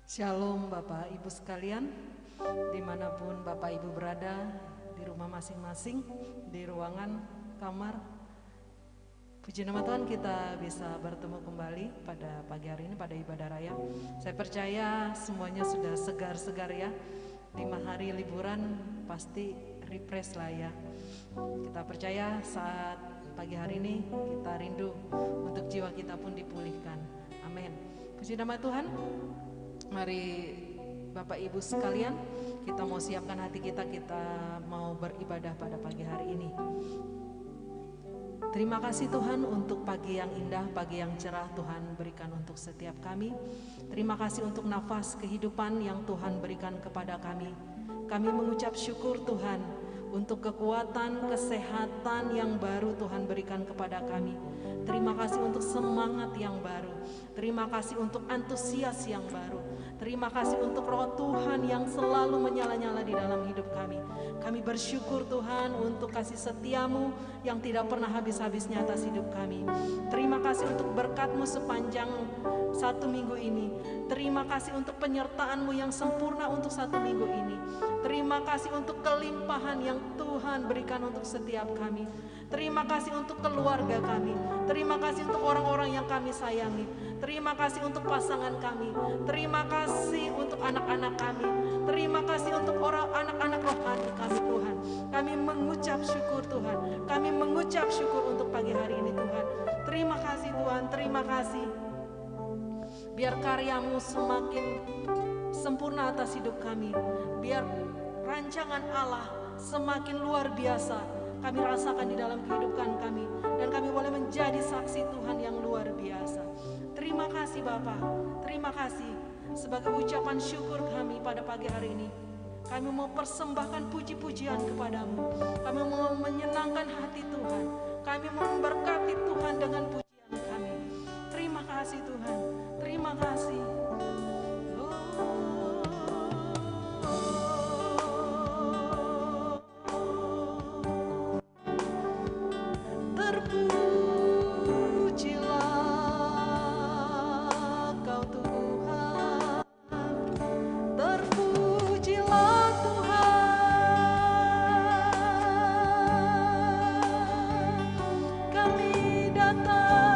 Shalom Bapak Ibu sekalian, dimanapun Bapak Ibu berada, di rumah masing-masing, di ruangan, kamar. Puji nama Tuhan kita bisa bertemu kembali pada pagi hari ini pada ibadah raya. Saya percaya semuanya sudah segar-segar ya. 5 hari liburan pasti refresh lah ya. Kita percaya saat pagi hari ini kita rindu untuk jiwa kita pun dipulihkan. Amin. Puji nama Tuhan. Mari Bapak Ibu sekalian, kita mau siapkan hati kita mau beribadah pada pagi hari ini. Terima kasih Tuhan untuk pagi yang indah, pagi yang cerah Tuhan berikan untuk setiap kami. Terima kasih untuk nafas kehidupan yang Tuhan berikan kepada kami. Kami mengucap syukur Tuhan untuk kekuatan, kesehatan yang baru Tuhan berikan kepada kami. Terima kasih untuk semangat yang baru. Terima kasih untuk antusias yang baru. Terima kasih untuk roh Tuhan yang selalu menyala-nyala di dalam hidup kami. Kami bersyukur Tuhan untuk kasih setiamu yang tidak pernah habis-habisnya atas hidup kami. Terima kasih untuk berkat-Mu sepanjang 1 minggu ini. Terima kasih untuk penyertaan-Mu yang sempurna untuk 1 minggu ini. Terima kasih untuk kelimpahan yang Tuhan berikan untuk setiap kami. Terima kasih untuk keluarga kami. Terima kasih untuk orang-orang yang kami sayangi. Terima kasih untuk pasangan kami. Terima kasih untuk anak-anak kami. Terima kasih untuk anak-anak rohani kami Tuhan. Kami mengucap syukur Tuhan. Kami mengucap syukur untuk pagi hari ini Tuhan. Terima kasih Tuhan, terima kasih. Biar karya-Mu semakin sempurna atas hidup kami. Biar rancangan Allah semakin luar biasa kami rasakan di dalam kehidupan kami. Dan kami boleh menjadi saksi Tuhan yang luar biasa. Terima kasih Bapa, terima kasih. Sebagai ucapan syukur kami pada pagi hari ini, kami mau persembahkan puji-pujian kepadamu. Kami mau menyenangkan hati Tuhan. Kami mau memberkati Tuhan dengan pujian kami. Terima kasih Tuhan, terima kasih. Kami datang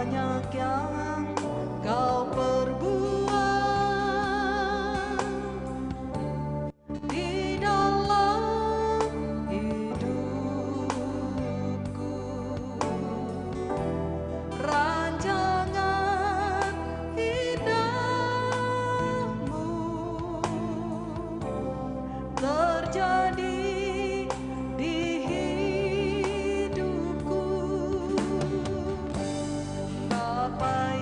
banyak yang kau perbuat di dalam hidupku. Rancangan indahmu terjadi di hidupku. Bapa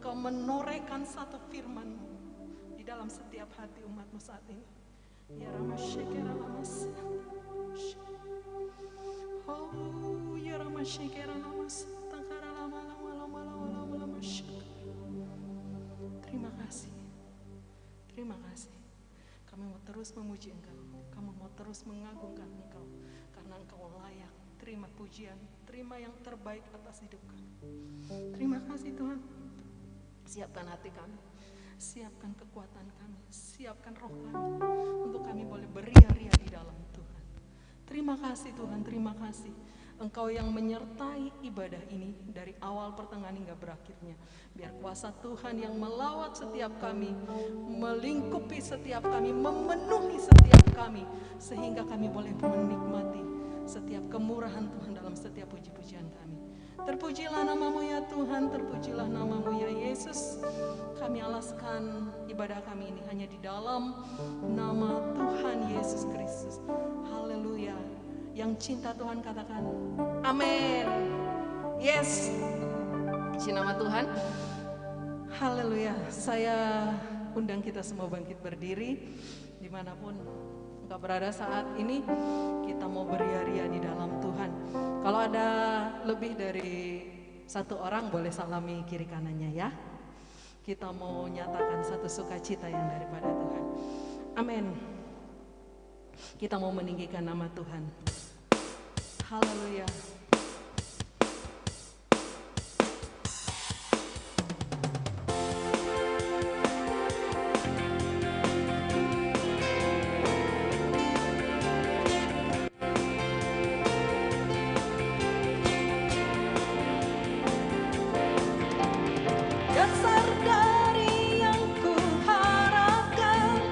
Engkau menorehkan satu firman-Mu di dalam setiap hati umat-Mu saat ini. Ya Rama Shekera Lama. Oh ya Rama Shekera Lama. Tangkara Lama Lama Lama Lama Lama Lama Shekera. Terima kasih. Terima kasih. Kami mau terus memuji Engkau. Kami mau terus mengagungkan Engkau. Karena Engkau layak. Terima pujian. Terima yang terbaik atas hidup kami. Terima kasih Tuhan. Siapkan hati kami. Siapkan kekuatan kami. Siapkan roh kami. Untuk kami boleh beria-ria di dalam Tuhan. Terima kasih Tuhan. Terima kasih. Engkau yang menyertai ibadah ini dari awal pertengahan hingga berakhirnya. Biar kuasa Tuhan yang melawat setiap kami, melingkupi setiap kami, memenuhi setiap kami, sehingga kami boleh menikmati setiap kemurahan Tuhan dalam setiap puji-pujian kami. Terpujilah nama-Mu ya Tuhan, terpujilah nama-Mu ya Yesus. Kami alaskan ibadah kami ini hanya di dalam nama Tuhan Yesus Kristus. Haleluya. Yang cinta Tuhan katakan amin. Yes. Puji nama Tuhan. Haleluya. Saya undang kita semua bangkit berdiri dimanapun engkau berada saat ini. Kita mau beria-ria di dalam Tuhan. Kalau ada lebih dari satu orang boleh salami kiri kanannya ya. Kita mau nyatakan satu sukacita yang daripada Tuhan. Amin. Kita mau meninggikan nama Tuhan. Haleluya. Dasar dari yang ku harapkan,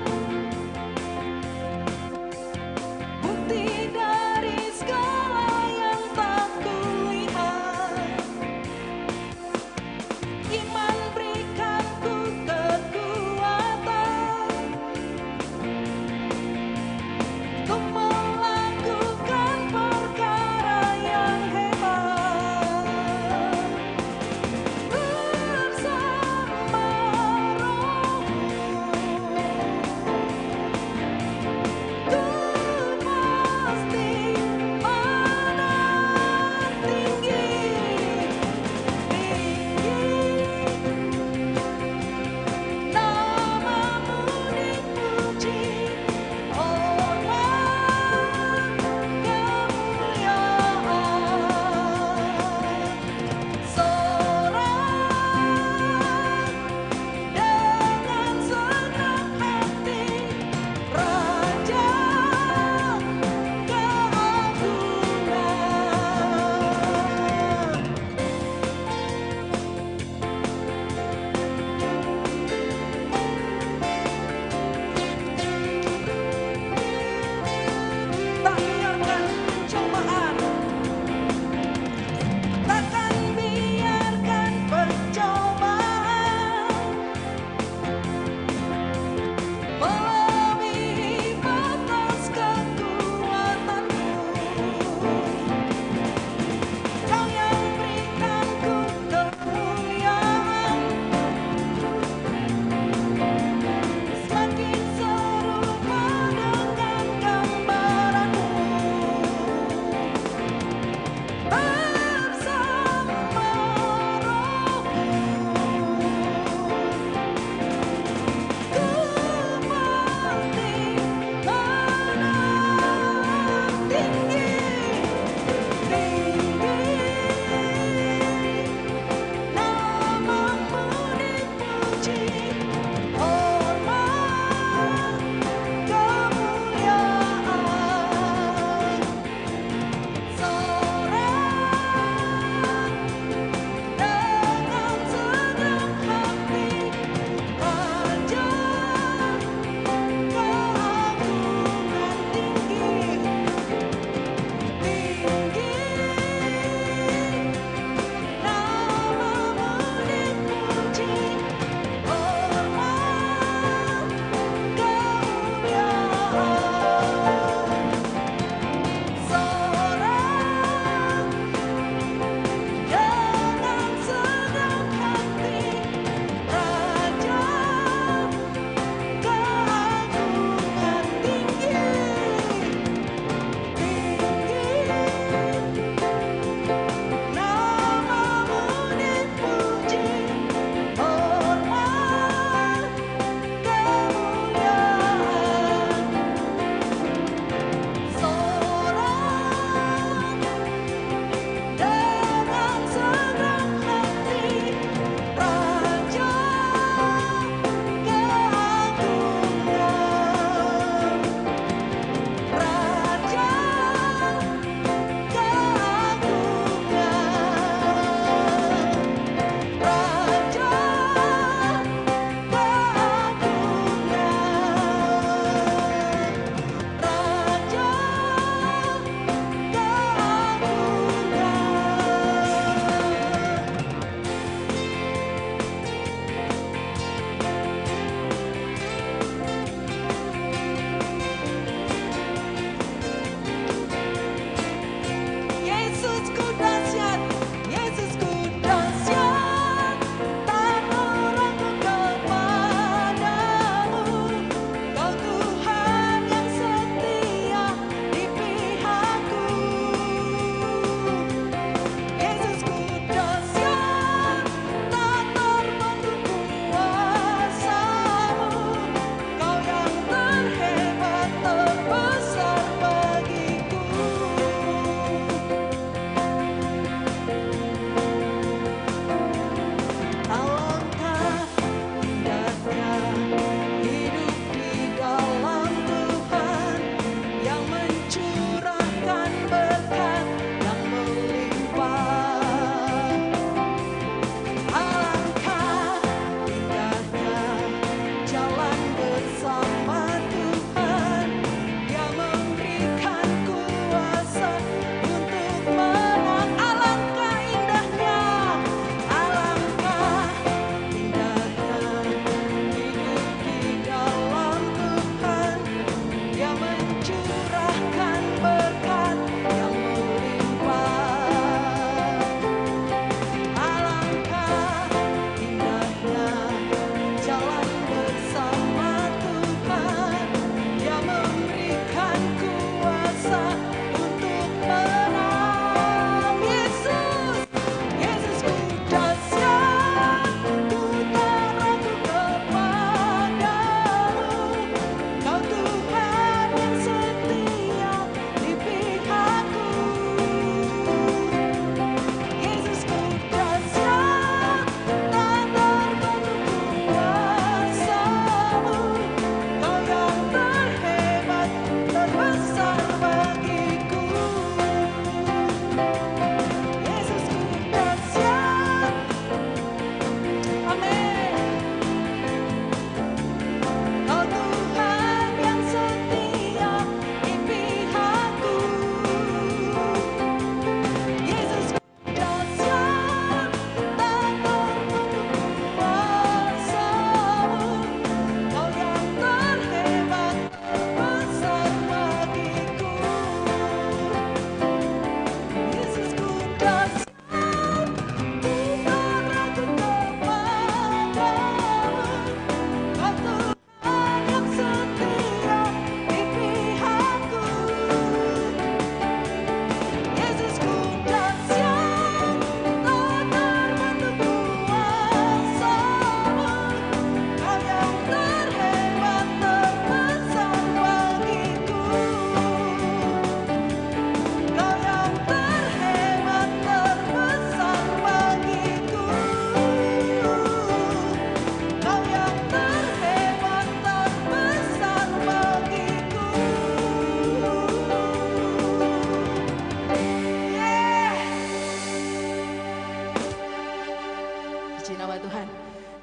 bukti dari segala yang tak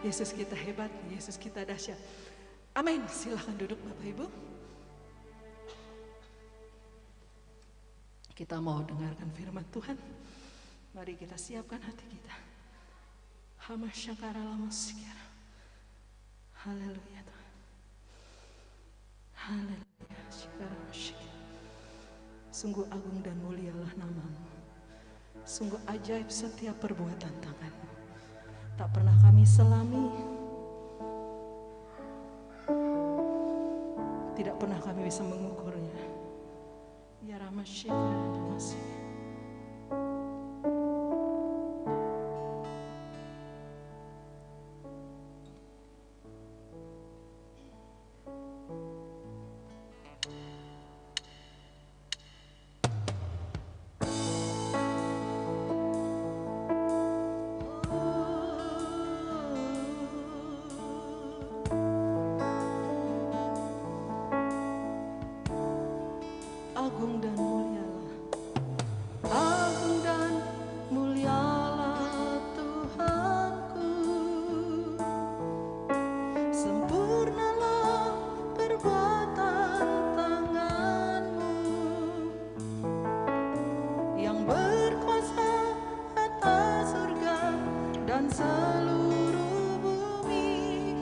Yesus kita hebat, Yesus kita dahsyat. Amin. Silahkan duduk Bapak Ibu. Kita mau dengarkan firman Tuhan. Mari kita siapkan hati kita. Hamasyakara lamasikara. Haleluya Tuhan. Haleluya. Syakara masyikara. Sungguh agung dan mulialah namamu. Sungguh ajaib setiap perbuatan tanganmu. Tak pernah kami selami, tidak pernah kami bisa mengukurnya. Ya Ramasyikara Damasi. Agung dan mulialah, agung dan mulialah Tuhanku. Sempurnalah perbuatan tanganmu, yang berkuasa atas surga dan seluruh bumi.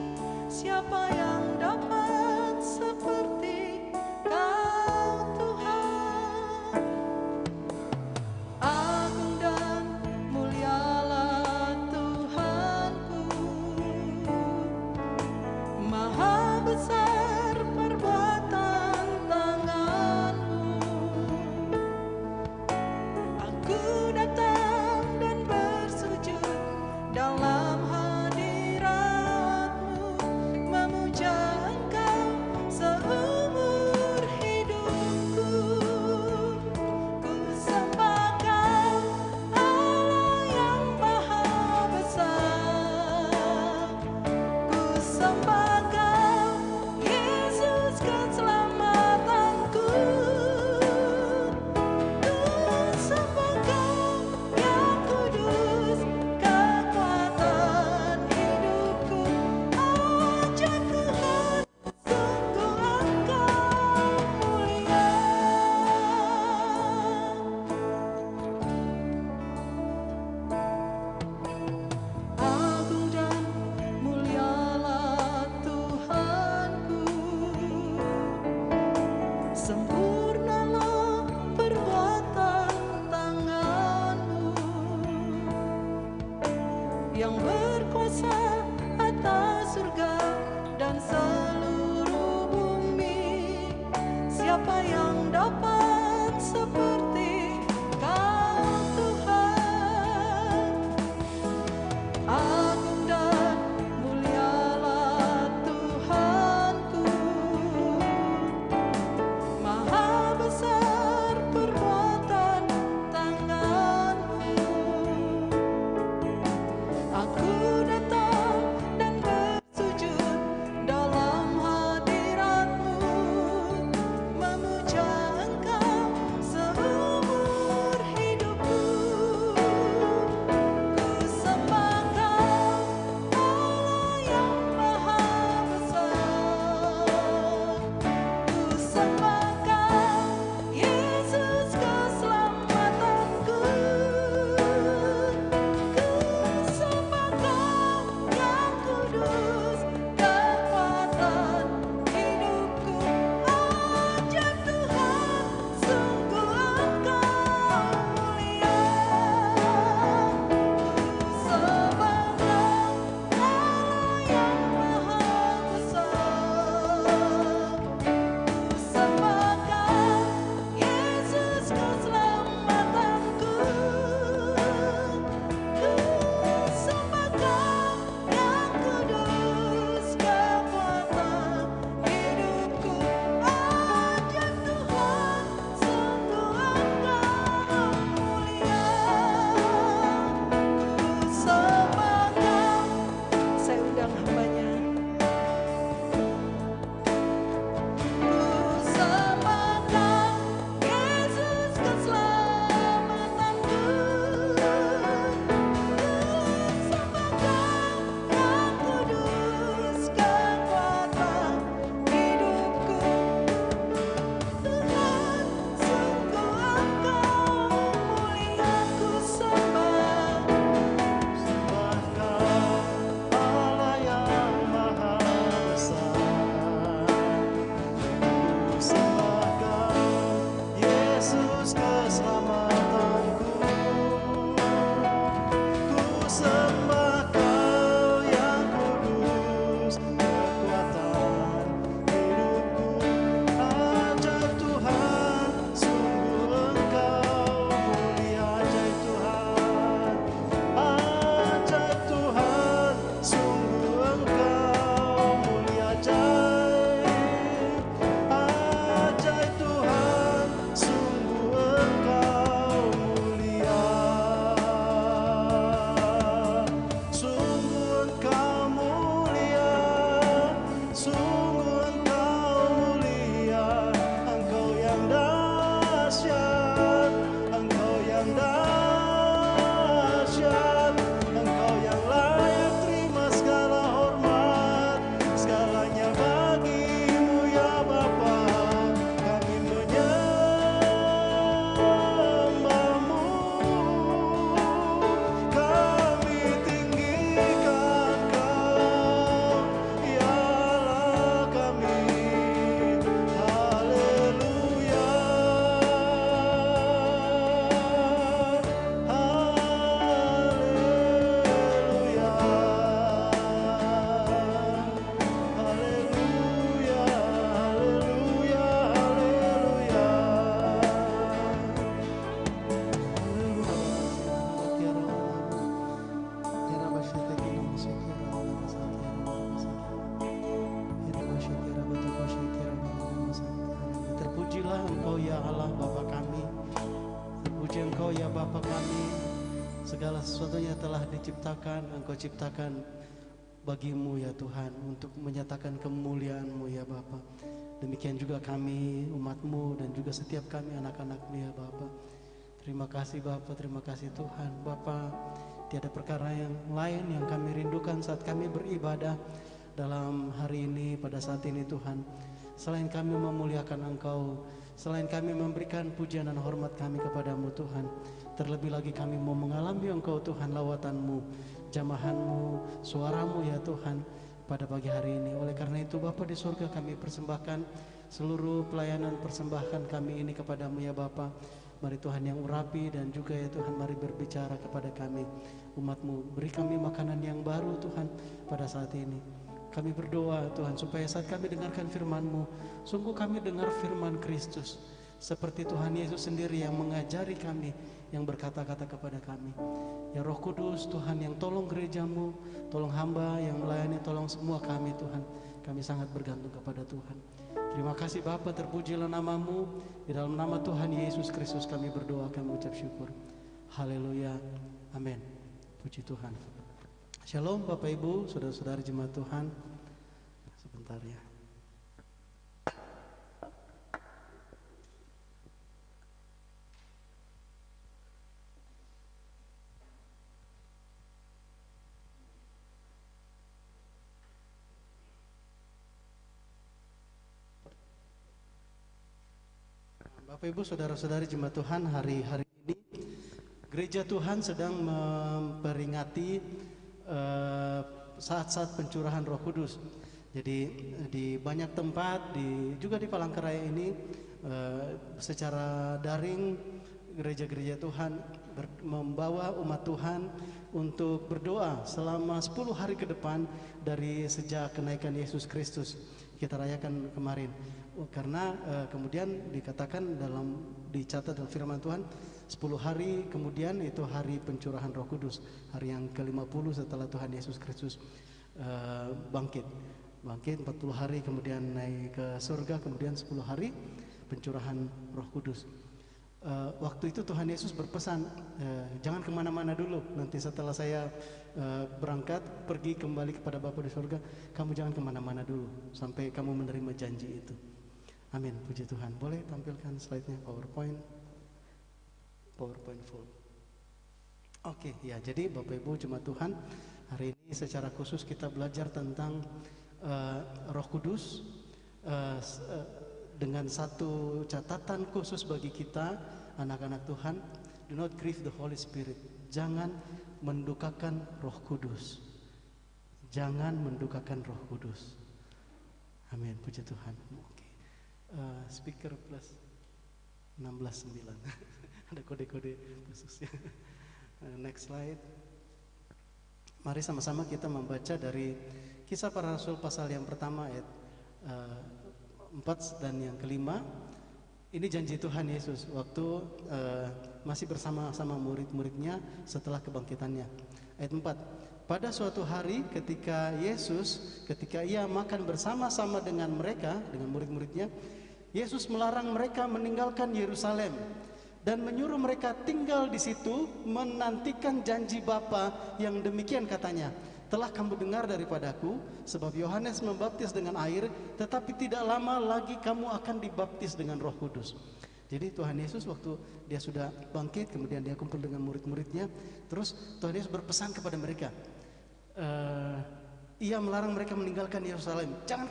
Siapa yang dapat seperti yang berkuasa atas surga dan seluruh bumi. Siapa yang dapat seperti Kau Tuhan? Agung dan mulialah Tuhanku, maha besar perbuatan tanganmu. Aku Segala sesuatunya telah diciptakan, Engkau ciptakan bagimu ya Tuhan, untuk menyatakan kemuliaan-Mu ya Bapa. Demikian juga kami umat-Mu dan juga setiap kami anak-anak-Mu ya Bapa. Terima kasih Bapa, terima kasih Tuhan. Bapa, tiada perkara yang lain yang kami rindukan saat kami beribadah dalam hari ini, pada saat ini Tuhan, selain kami memuliakan Engkau, selain kami memberikan pujian dan hormat kami kepadamu Tuhan. Terlebih lagi kami mau mengalami Engkau Tuhan, lawatan-Mu, jamahan-Mu, suara-Mu ya Tuhan pada pagi hari ini. Oleh karena itu Bapa di surga, kami persembahkan seluruh pelayanan persembahkan kami ini kepadamu ya Bapa. Mari Tuhan yang urapi dan juga ya Tuhan, mari berbicara kepada kami umat-Mu. Beri kami makanan yang baru Tuhan pada saat ini. Kami berdoa Tuhan supaya saat kami dengarkan firman-Mu, sungguh kami dengar firman Kristus, seperti Tuhan Yesus sendiri yang mengajari kami, yang berkata-kata kepada kami. Ya Roh Kudus Tuhan, yang tolong gereja-Mu, tolong hamba yang melayani, tolong semua kami Tuhan. Kami sangat bergantung kepada Tuhan. Terima kasih Bapa, terpujilah nama-Mu. Di dalam nama Tuhan Yesus Kristus kami berdoa, kami ucap syukur. Haleluya, amin. Puji Tuhan. Shalom Bapak Ibu, saudara-saudari jemaat Tuhan. Sebentar ya. Bapak Ibu, saudara-saudari jemaat Tuhan, hari-hari ini Gereja Tuhan sedang memperingati saat-saat pencurahan Roh Kudus. Jadi di banyak tempat, juga di Palangkaraya ini secara daring gereja-gereja Tuhan membawa umat Tuhan untuk berdoa selama 10 hari ke depan dari sejak kenaikan Yesus Kristus kita rayakan kemarin. Karena kemudian dikatakan dicatat dalam firman Tuhan 10 hari kemudian itu hari pencurahan Roh Kudus, hari yang ke-50 setelah Tuhan Yesus Kristus bangkit 40 hari kemudian naik ke surga, kemudian 10 hari pencurahan Roh Kudus. Waktu itu Tuhan Yesus berpesan, jangan kemana-mana dulu, nanti setelah saya berangkat pergi kembali kepada Bapa di surga, kamu jangan kemana-mana dulu sampai kamu menerima janji itu. Amin, puji Tuhan. Boleh tampilkan slide-nya, PowerPoint full. Oke, ya, jadi Bapak Ibu jemaat Tuhan, hari ini secara khusus kita belajar tentang Roh Kudus dengan satu catatan khusus bagi kita anak-anak Tuhan, do not grieve the Holy Spirit. Jangan mendukakan Roh Kudus. Jangan mendukakan Roh Kudus. Amin, puji Tuhan. Oke. Speaker plus 16.9. Ada kode-kode khususnya. Next slide. Mari sama-sama kita membaca dari Kisah Para Rasul pasal yang pertama ayat 4 dan yang kelima. Ini janji Tuhan Yesus waktu masih bersama-sama murid-muridnya setelah kebangkitannya. Ayat 4. Pada suatu hari ketika ia makan bersama-sama dengan mereka, dengan murid-muridnya, Yesus melarang mereka meninggalkan Yerusalem dan menyuruh mereka tinggal di situ menantikan janji Bapa yang demikian katanya. Telah kamu dengar daripadaku, sebab Yohanes membaptis dengan air, tetapi tidak lama lagi kamu akan dibaptis dengan Roh Kudus. Jadi Tuhan Yesus waktu dia sudah bangkit, kemudian dia kumpul dengan murid-muridnya, terus Tuhan Yesus berpesan kepada mereka, ia melarang mereka meninggalkan Yerusalem. Jangan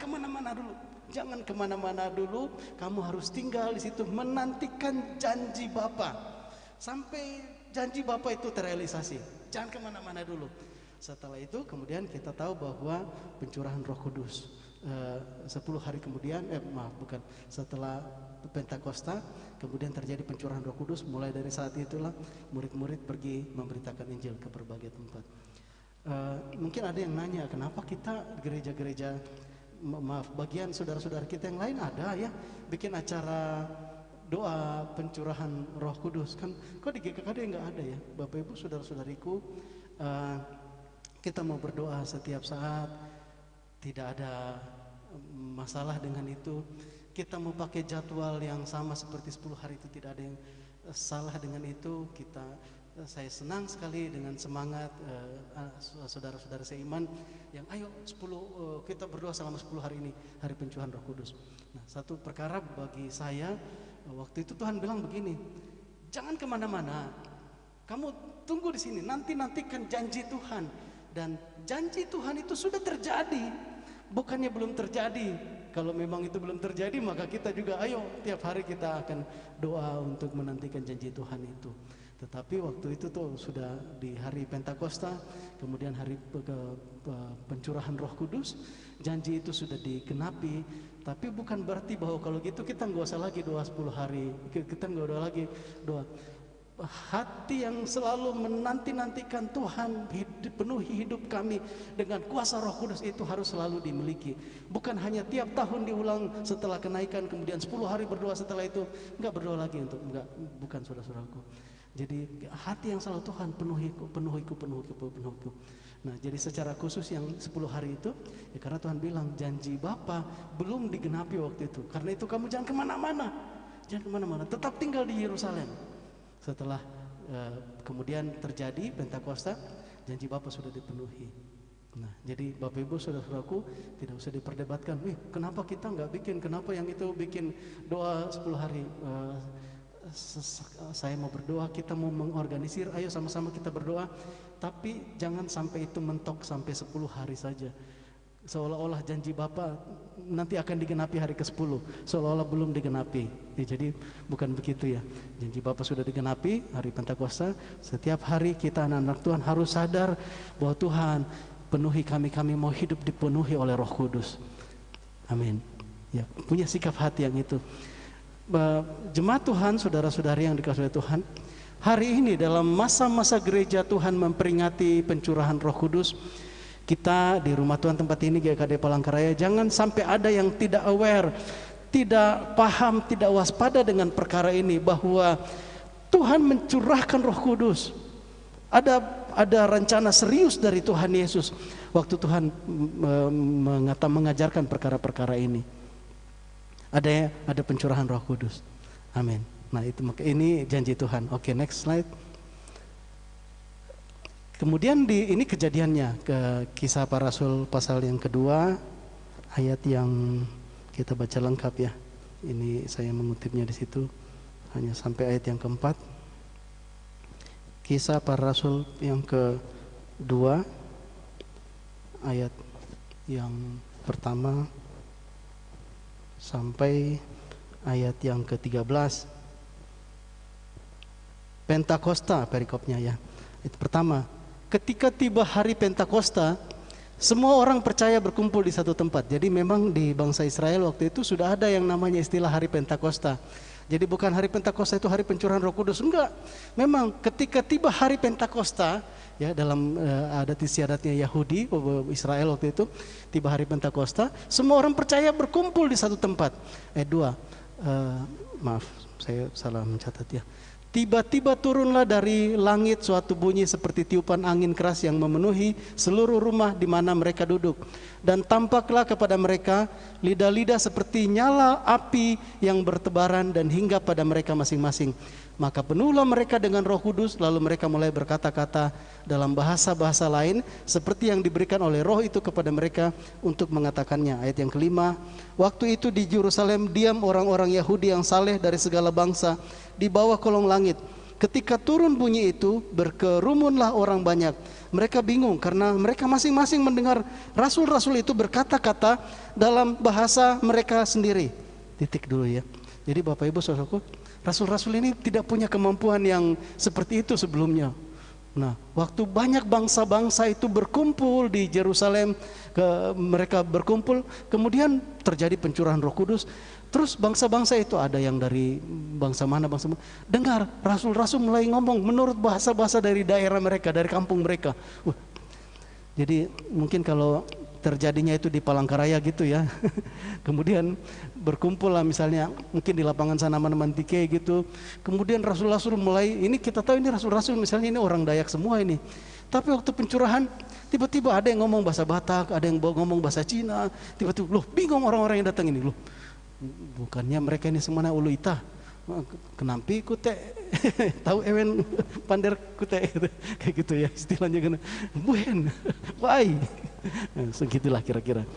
kemana-mana dulu, kamu harus tinggal di situ menantikan janji Bapa sampai janji Bapa itu terrealisasi. Jangan kemana-mana dulu. Setelah itu kemudian kita tahu bahwa pencurahan Roh Kudus 10 hari kemudian, setelah Pentakosta kemudian terjadi pencurahan Roh Kudus. Mulai dari saat itulah murid-murid pergi memberitakan Injil ke berbagai tempat. Mungkin ada yang nanya, kenapa kita gereja-gereja, bagian saudara-saudara kita yang lain ada ya bikin acara doa pencurahan Roh Kudus, kan kok di GKKD nggak ada ya? Bapak Ibu saudara-saudariku, kita mau berdoa setiap saat, tidak ada masalah dengan itu. Kita mau pakai jadwal yang sama seperti 10 hari itu, tidak ada yang salah dengan itu. Saya senang sekali dengan semangat saudara-saudara seiman yang ayo kita berdoa selama 10 hari ini, hari pencurahan Roh Kudus. Nah, satu perkara bagi saya, waktu itu Tuhan bilang begini, jangan kemana-mana, kamu tunggu di sini, nantikan janji Tuhan. Dan janji Tuhan itu sudah terjadi, bukannya belum terjadi. Kalau memang itu belum terjadi, maka kita juga ayo tiap hari kita akan doa untuk menantikan janji Tuhan itu. Tetapi waktu itu tuh sudah di hari Pentakosta, kemudian hari pencurahan Roh Kudus, janji itu sudah digenapi. Tapi bukan berarti bahwa kalau gitu kita nggak usah lagi doa 10 hari, kita nggak usah lagi doa. Hati yang selalu menanti-nantikan Tuhan, penuhi hidup kami dengan kuasa Roh Kudus itu harus selalu dimiliki. Bukan hanya tiap tahun diulang setelah kenaikan, kemudian 10 hari berdoa setelah itu enggak berdoa lagi bukan saudara-saudaraku. Jadi hati yang selalu Tuhan penuhiku. Nah, jadi secara khusus yang 10 hari itu ya karena Tuhan bilang janji Bapa belum digenapi waktu itu. Karena itu kamu jangan kemana-mana, tetap tinggal di Yerusalem. Setelah kemudian terjadi Pentakosta, janji Bapa sudah dipenuhi. Nah, jadi Bapak Ibu saudara-saudaraku tidak usah diperdebatkan, kenapa kita nggak bikin, kenapa yang itu bikin doa 10 hari. Saya mau berdoa, kita mau mengorganisir, ayo sama-sama kita berdoa. Tapi jangan sampai itu mentok sampai 10 hari saja, seolah-olah janji Bapa nanti akan digenapi hari ke-10, seolah-olah belum digenapi. Jadi bukan begitu ya. Janji Bapa sudah digenapi hari Pentakosta. Setiap hari kita anak-anak Tuhan harus sadar bahwa Tuhan penuhi kami mau hidup dipenuhi oleh Roh Kudus. Amin. Ya, punya sikap hati yang itu. Jemaat Tuhan, saudara-saudari yang dikasihi Tuhan, hari ini dalam masa-masa gereja Tuhan memperingati pencurahan Roh Kudus, kita di rumah Tuhan tempat ini GKD Palangkaraya jangan sampai ada yang tidak aware, tidak paham, tidak waspada dengan perkara ini, bahwa Tuhan mencurahkan Roh Kudus. Ada rencana serius dari Tuhan Yesus waktu Tuhan mengajarkan perkara-perkara ini. Ada pencurahan Roh Kudus. Amin. Nah, ini janji Tuhan. Oke, next slide. Kemudian ini kejadiannya ke Kisah Para Rasul pasal yang kedua, ayat yang kita baca lengkap ya. Ini saya mengutipnya di situ hanya sampai ayat yang keempat. Kisah Para Rasul yang kedua, ayat yang pertama sampai ayat yang ke-13. Pentakosta perikopnya ya. Itu pertama, ketika tiba hari Pentakosta, semua orang percaya berkumpul di satu tempat. Jadi memang di bangsa Israel waktu itu sudah ada yang namanya istilah hari Pentakosta. Jadi bukan hari Pentakosta itu hari pencurahan Roh Kudus, enggak. Memang ketika tiba hari Pentakosta, ya dalam adat istiadatnya Yahudi, Israel waktu itu, tiba hari Pentakosta, semua orang percaya berkumpul di satu tempat. Ayat 2, maaf saya salah mencatat ya. Tiba-tiba turunlah dari langit suatu bunyi seperti tiupan angin keras yang memenuhi seluruh rumah di mana mereka duduk. Dan tampaklah kepada mereka lidah-lidah seperti nyala api yang bertebaran dan hingga pada mereka masing-masing. Maka penuhlah mereka dengan Roh Kudus, lalu mereka mulai berkata-kata dalam bahasa-bahasa lain seperti yang diberikan oleh Roh itu kepada mereka untuk mengatakannya. Ayat yang kelima, waktu itu di Yerusalem diam orang-orang Yahudi yang saleh dari segala bangsa di bawah kolong langit. Ketika turun bunyi itu, berkerumunlah orang banyak. Mereka bingung karena mereka masing-masing mendengar rasul-rasul itu berkata-kata dalam bahasa mereka sendiri. Titik dulu ya. Jadi Bapak Ibu Saudaraku, rasul-rasul ini tidak punya kemampuan yang seperti itu sebelumnya. Nah, waktu banyak bangsa-bangsa itu berkumpul di Yerusalem, mereka berkumpul, kemudian terjadi pencurahan Roh Kudus. Terus bangsa-bangsa itu ada yang dari bangsa mana, dengar rasul-rasul mulai ngomong menurut bahasa-bahasa dari daerah mereka, dari kampung mereka. Jadi mungkin kalau terjadinya itu di Palangkaraya gitu ya. Kemudian berkumpul lah misalnya mungkin di lapangan sana Manmantike gitu. Kemudian rasul-rasul mulai, ini kita tahu ini rasul-rasul misalnya ini orang Dayak semua ini. Tapi waktu pencurahan tiba-tiba ada yang ngomong bahasa Batak, ada yang ngomong bahasa Cina. Tiba-tiba loh bingung orang-orang yang datang ini loh. Bukannya mereka ini semuanya ulu ita. Kenampi kute tahu ewen pander kute kayak gitu ya istilahnya kan. Buen, why? Segitulah kira-kira.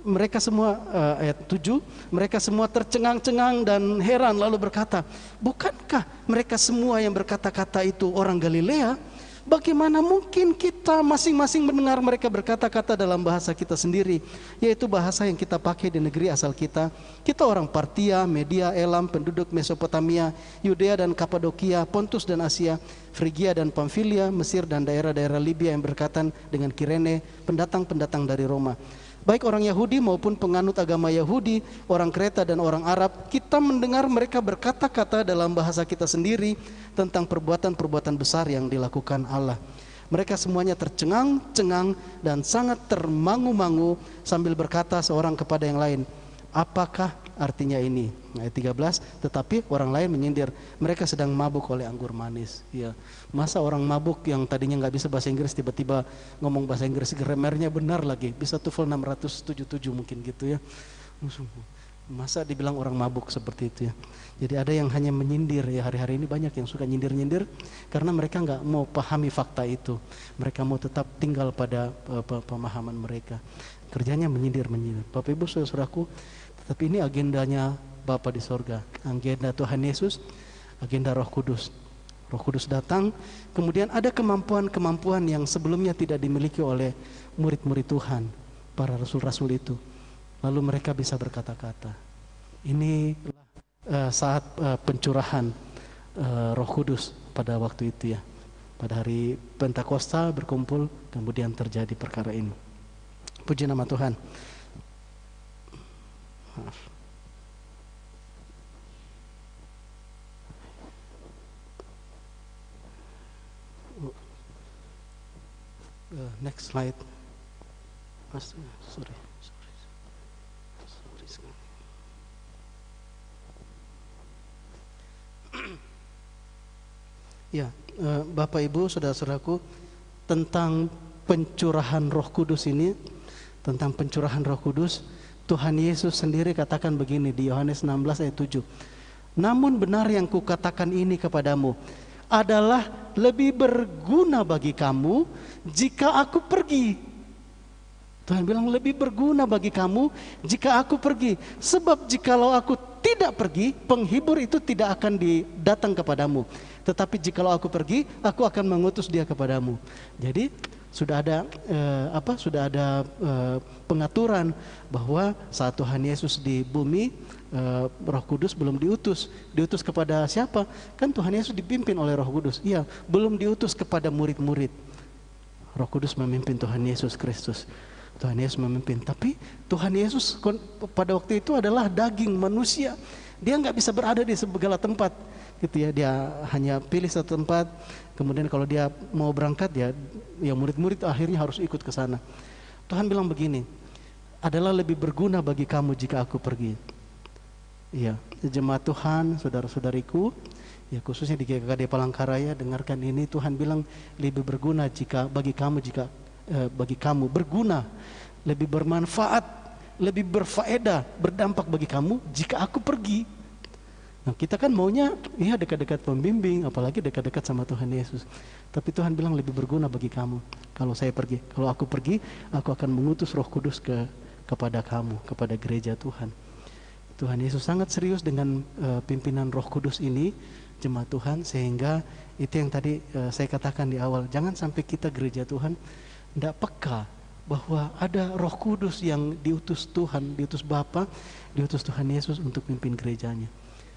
Mereka semua ayat 7, mereka semua tercengang-cengang dan heran lalu berkata, bukankah mereka semua yang berkata-kata itu orang Galilea? Bagaimana mungkin kita masing-masing mendengar mereka berkata-kata dalam bahasa kita sendiri, yaitu bahasa yang kita pakai di negeri asal kita. Kita orang Partia, Media, Elam, penduduk Mesopotamia, Yudea dan Kapadokia, Pontus dan Asia, Frigia dan Pamfilia, Mesir dan daerah-daerah Libya yang berkaitan dengan Kirene, pendatang-pendatang dari Roma. Baik orang Yahudi maupun penganut agama Yahudi, orang Kreta dan orang Arab, kita mendengar mereka berkata-kata dalam bahasa kita sendiri tentang perbuatan-perbuatan besar yang dilakukan Allah. Mereka semuanya tercengang-cengang dan sangat termangu-mangu sambil berkata seorang kepada yang lain, apakah artinya ini? Ayat 13, tetapi orang lain menyindir, mereka sedang mabuk oleh anggur manis. Ya, masa orang mabuk yang tadinya nggak bisa bahasa Inggris tiba-tiba ngomong bahasa Inggris, gramernya benar lagi, bisa TOEFL 677 mungkin gitu ya. Masa dibilang orang mabuk seperti itu ya. Jadi ada yang hanya menyindir ya, hari-hari ini banyak yang suka nyindir-nyindir karena mereka nggak mau pahami fakta itu. Mereka mau tetap tinggal pada pemahaman mereka. Kerjanya menyindir. Bapak Ibu saudaraku, tetapi ini agendanya Bapa di sorga, agenda Tuhan Yesus, agenda Roh Kudus. Roh Kudus datang, kemudian ada kemampuan-kemampuan yang sebelumnya tidak dimiliki oleh murid-murid Tuhan, para rasul-rasul itu. Lalu mereka bisa berkata-kata. Ini saat pencurahan Roh Kudus pada waktu itu ya. Pada hari Pentakosta berkumpul, kemudian terjadi perkara ini. Puji nama Tuhan. Maaf. Next slide. Sorry. Ya, Bapak Ibu, saudara-saudaraku, tentang pencurahan Roh Kudus ini, tentang pencurahan Roh Kudus, Tuhan Yesus sendiri katakan begini di Yohanes 16 ayat 7. Namun benar yang kukatakan ini kepadamu adalah lebih berguna bagi kamu jika aku pergi. Tuhan bilang lebih berguna bagi kamu jika aku pergi. Sebab jikalau aku tidak pergi, penghibur itu tidak akan datang kepadamu. Tetapi jikalau aku pergi, aku akan mengutus dia kepadamu. Jadi sudah ada pengaturan bahwa saat Tuhan Yesus di bumi, Roh Kudus belum diutus. Diutus kepada siapa? Kan Tuhan Yesus dipimpin oleh Roh Kudus. Iya, belum diutus kepada murid-murid. Roh Kudus memimpin Tuhan Yesus Kristus. Tuhan Yesus memimpin. Tapi Tuhan Yesus pada waktu itu adalah daging manusia. Dia nggak bisa berada di segala tempat, gitu ya. Dia hanya pilih satu tempat. Kemudian kalau dia mau berangkat, ya murid-murid akhirnya harus ikut ke sana. Tuhan bilang begini, adalah lebih berguna bagi kamu jika aku pergi. Iya, jemaat Tuhan, saudara-saudariku, ya khususnya di GKKD Palangkaraya, dengarkan ini. Tuhan bilang lebih berguna bagi kamu berguna, lebih bermanfaat, lebih berfaedah, berdampak bagi kamu jika aku pergi. Nah, kita kan maunya dekat-dekat pembimbing, apalagi dekat-dekat sama Tuhan Yesus. Tapi Tuhan bilang lebih berguna bagi kamu kalau saya pergi. Kalau aku pergi, aku akan mengutus Roh Kudus kepada kamu, kepada gereja Tuhan. Tuhan Yesus sangat serius dengan pimpinan Roh Kudus ini, jemaat Tuhan, sehingga itu yang tadi saya katakan di awal, jangan sampai kita gereja Tuhan tidak peka bahwa ada Roh Kudus yang diutus Tuhan, diutus Bapa, diutus Tuhan Yesus untuk pimpin gerejanya.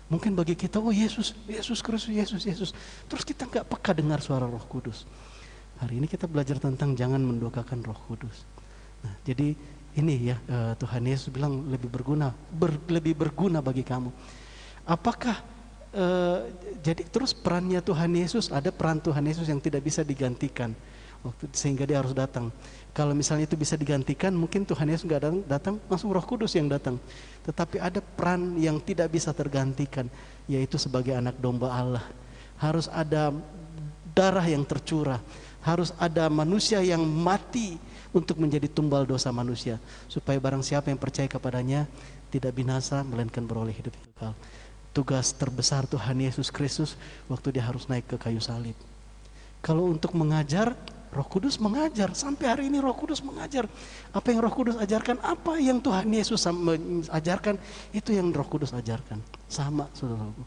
Mungkin bagi kita, Yesus Kristus, Yesus. Terus kita nggak peka dengar suara Roh Kudus. Hari ini kita belajar tentang jangan mendukakan Roh Kudus. Nah, jadi ini ya, Tuhan Yesus bilang lebih berguna bagi kamu. Apakah jadi terus perannya Tuhan Yesus, ada peran Tuhan Yesus yang tidak bisa digantikan sehingga dia harus datang. Kalau misalnya itu bisa digantikan, mungkin Tuhan Yesus nggak datang, langsung Roh Kudus yang datang. Tetapi ada peran yang tidak bisa tergantikan, yaitu sebagai anak domba Allah. Harus ada darah yang tercurah, harus ada manusia yang mati untuk menjadi tumbal dosa manusia, supaya barang siapa yang percaya kepadanya tidak binasa, melainkan beroleh hidup kekal. Tugas terbesar Tuhan Yesus Kristus waktu dia harus naik ke kayu salib. Kalau untuk mengajar, Roh Kudus mengajar. Sampai hari ini Roh Kudus mengajar. Apa yang Roh Kudus ajarkan, apa yang Tuhan Yesus ajarkan, itu yang Roh Kudus ajarkan. Sama, saudaraku.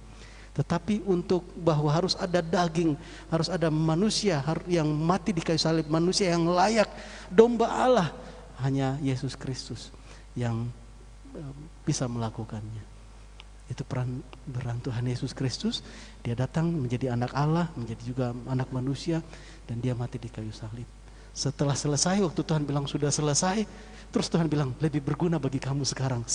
Tetapi untuk bahwa harus ada daging, harus ada manusia yang mati di kayu salib, manusia yang layak, domba Allah, hanya Yesus Kristus yang bisa melakukannya. Itu peran Tuhan Yesus Kristus. Dia datang menjadi anak Allah, menjadi juga anak manusia, dan dia mati di kayu salib. Setelah selesai, waktu Tuhan bilang sudah selesai, terus Tuhan bilang lebih berguna bagi kamu sekarang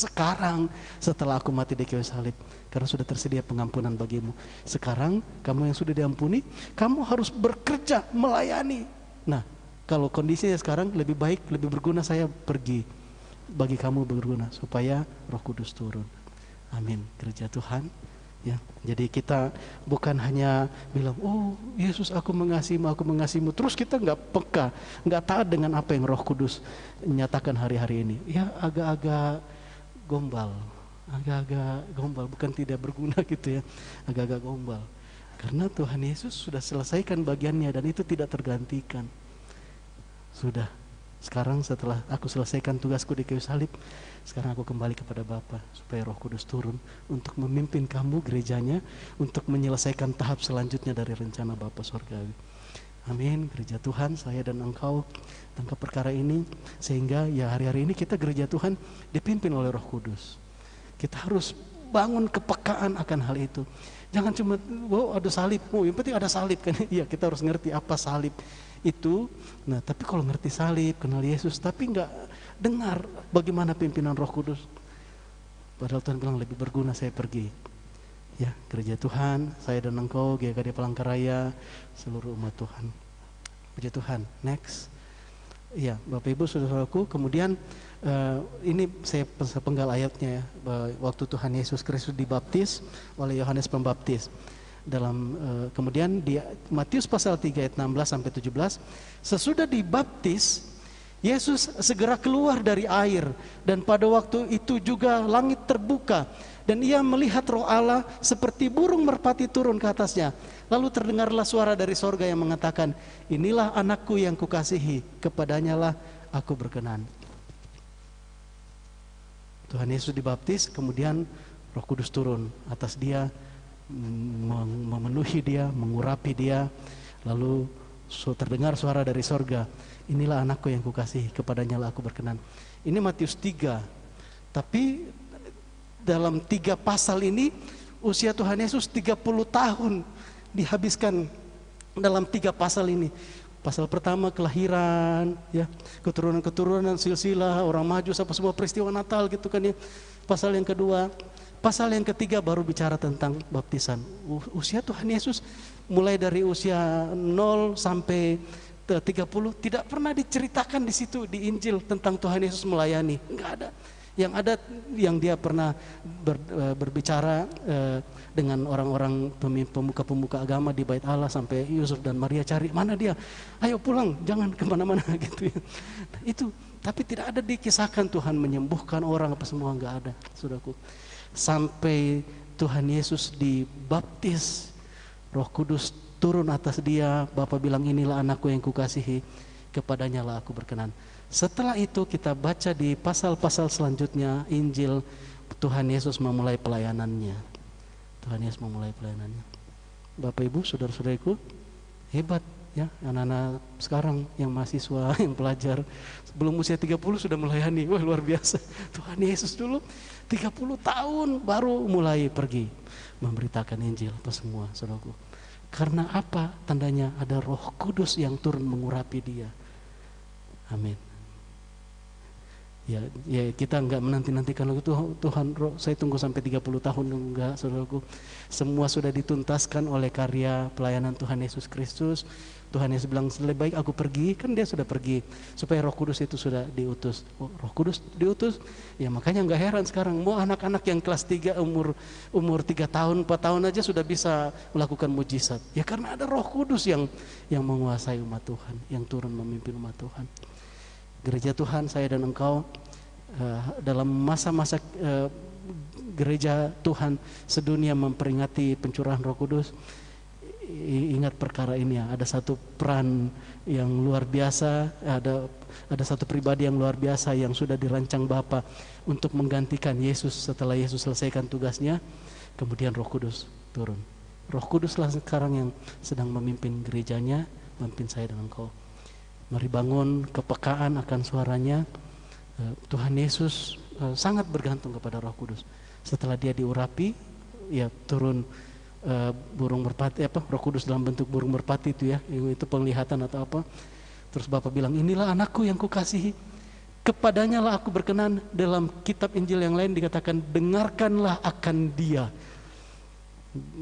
setelah aku mati di kayu salib, karena sudah tersedia pengampunan bagimu. Sekarang kamu yang sudah diampuni, kamu harus bekerja, melayani. Nah, kalau kondisinya sekarang lebih baik, lebih berguna saya pergi, bagi kamu berguna, supaya Roh Kudus turun. Amin, gereja Tuhan. Ya, jadi kita bukan hanya bilang, Yesus aku mengasihimu, terus kita nggak peka, nggak taat dengan apa yang Roh Kudus nyatakan hari-hari ini. Ya agak-agak gombal, bukan tidak berguna gitu ya, agak-agak gombal. Karena Tuhan Yesus sudah selesaikan bagiannya dan itu tidak tergantikan. Sudah, sekarang setelah aku selesaikan tugasku di kayu salib, sekarang aku kembali kepada Bapa supaya Roh Kudus turun untuk memimpin kamu gerejanya, untuk menyelesaikan tahap selanjutnya dari rencana Bapa Surgawi. Amin, gereja Tuhan, saya dan engkau tangkap perkara ini, sehingga ya hari-hari ini kita gereja Tuhan dipimpin oleh Roh Kudus. Kita harus bangun kepekaan akan hal itu. Jangan cuma ada salib, yang penting ada salib kan. Iya, kita harus ngerti apa salib itu. Nah, tapi kalau ngerti salib, kenal Yesus, tapi enggak dengar bagaimana pimpinan Roh Kudus, padahal Tuhan bilang lebih berguna saya pergi. Ya, gereja Tuhan, saya dan engkau, GKD Palangkaraya, seluruh umat Tuhan. Puji Tuhan. Next. Ya, Bapak Ibu saudaraku, kemudian ini saya penggal ayatnya ya, waktu Tuhan Yesus Kristus dibaptis oleh Yohanes Pembaptis. Kemudian di Matius pasal 3 ayat 16 sampai 17, sesudah dibaptis Yesus segera keluar dari air, dan pada waktu itu juga langit terbuka dan ia melihat Roh Allah seperti burung merpati turun ke atasnya. Lalu terdengarlah suara dari sorga yang mengatakan, inilah anakku yang kukasihi, kepadanya lah aku berkenan. Tuhan Yesus dibaptis, kemudian Roh Kudus turun atas dia, memenuhi dia, mengurapi dia. Lalu terdengar suara dari sorga, inilah anakku yang kukasihi, kepadanya lah aku berkenan. Ini Matius 3. Tapi dalam 3 pasal ini usia Tuhan Yesus 30 tahun dihabiskan dalam 3 pasal ini. Pasal pertama kelahiran, ya, keturunan-keturunan, silsilah, orang maju, apa semua peristiwa Natal gitu kan ya. Pasal yang kedua, pasal yang ketiga baru bicara tentang baptisan. Usia Tuhan Yesus mulai dari usia 0 sampai 30 tidak pernah diceritakan di situ di Injil tentang Tuhan Yesus melayani, enggak ada. Yang ada yang dia pernah berbicara dengan orang-orang pemuka-pemuka agama di Bait Allah, sampai Yusuf dan Maria cari mana dia, ayo pulang, jangan kemana-mana gitu ya. Itu, tapi tidak ada dikisahkan Tuhan menyembuhkan orang apa semua, enggak ada, saudaraku. Sampai Tuhan Yesus dibaptis, Roh Kudus turun atas dia, Bapa bilang inilah anakku yang kukasihi, kepadanya lah aku berkenan. Setelah itu kita baca di pasal-pasal selanjutnya Injil, Tuhan Yesus memulai pelayanannya. Tuhan Yesus memulai pelayanannya. Bapak Ibu, saudara-saudariku, hebat ya anak-anak sekarang yang mahasiswa, yang pelajar, sebelum usia 30 sudah melayani. Wah, luar biasa. Tuhan Yesus dulu 30 tahun baru mulai pergi memberitakan Injil apa semua, saudaraku. Karena apa? Tandanya ada Roh Kudus yang turun mengurapi dia. Amin. Ya kita enggak menanti-nantikan lagi Tuhan, saya tunggu sampai 30 tahun, enggak, saudaraku. Semua sudah dituntaskan oleh karya pelayanan Tuhan Yesus Kristus. Tuhan Yesus bilang lebih baik aku pergi, kan dia sudah pergi, supaya Roh Kudus itu sudah diutus. Roh Kudus diutus, ya makanya enggak heran sekarang mau anak-anak yang kelas 3 umur 3 tahun, 4 tahun aja sudah bisa melakukan mujizat. Ya karena ada Roh Kudus yang menguasai umat Tuhan, yang turun memimpin umat Tuhan. Gereja Tuhan, saya dan engkau dalam masa-masa gereja Tuhan sedunia memperingati pencurahan Roh Kudus, ingat perkara ini ya, ada satu peran yang luar biasa, ada satu pribadi yang luar biasa yang sudah dirancang Bapa untuk menggantikan Yesus setelah Yesus selesaikan tugasnya, kemudian Roh Kudus turun. Roh Kuduslah sekarang yang sedang memimpin gerejanya, memimpin saya dan engkau. Mari bangun kepekaan akan suaranya. Tuhan Yesus sangat bergantung kepada Roh Kudus. Setelah dia diurapi, ya turun burung merpati, Roh Kudus dalam bentuk burung merpati itu ya, itu penglihatan atau apa. Terus Bapa bilang, inilah anakku yang kukasihi, kepadanya lah aku berkenan. Dalam kitab Injil yang lain dikatakan, dengarkanlah akan dia.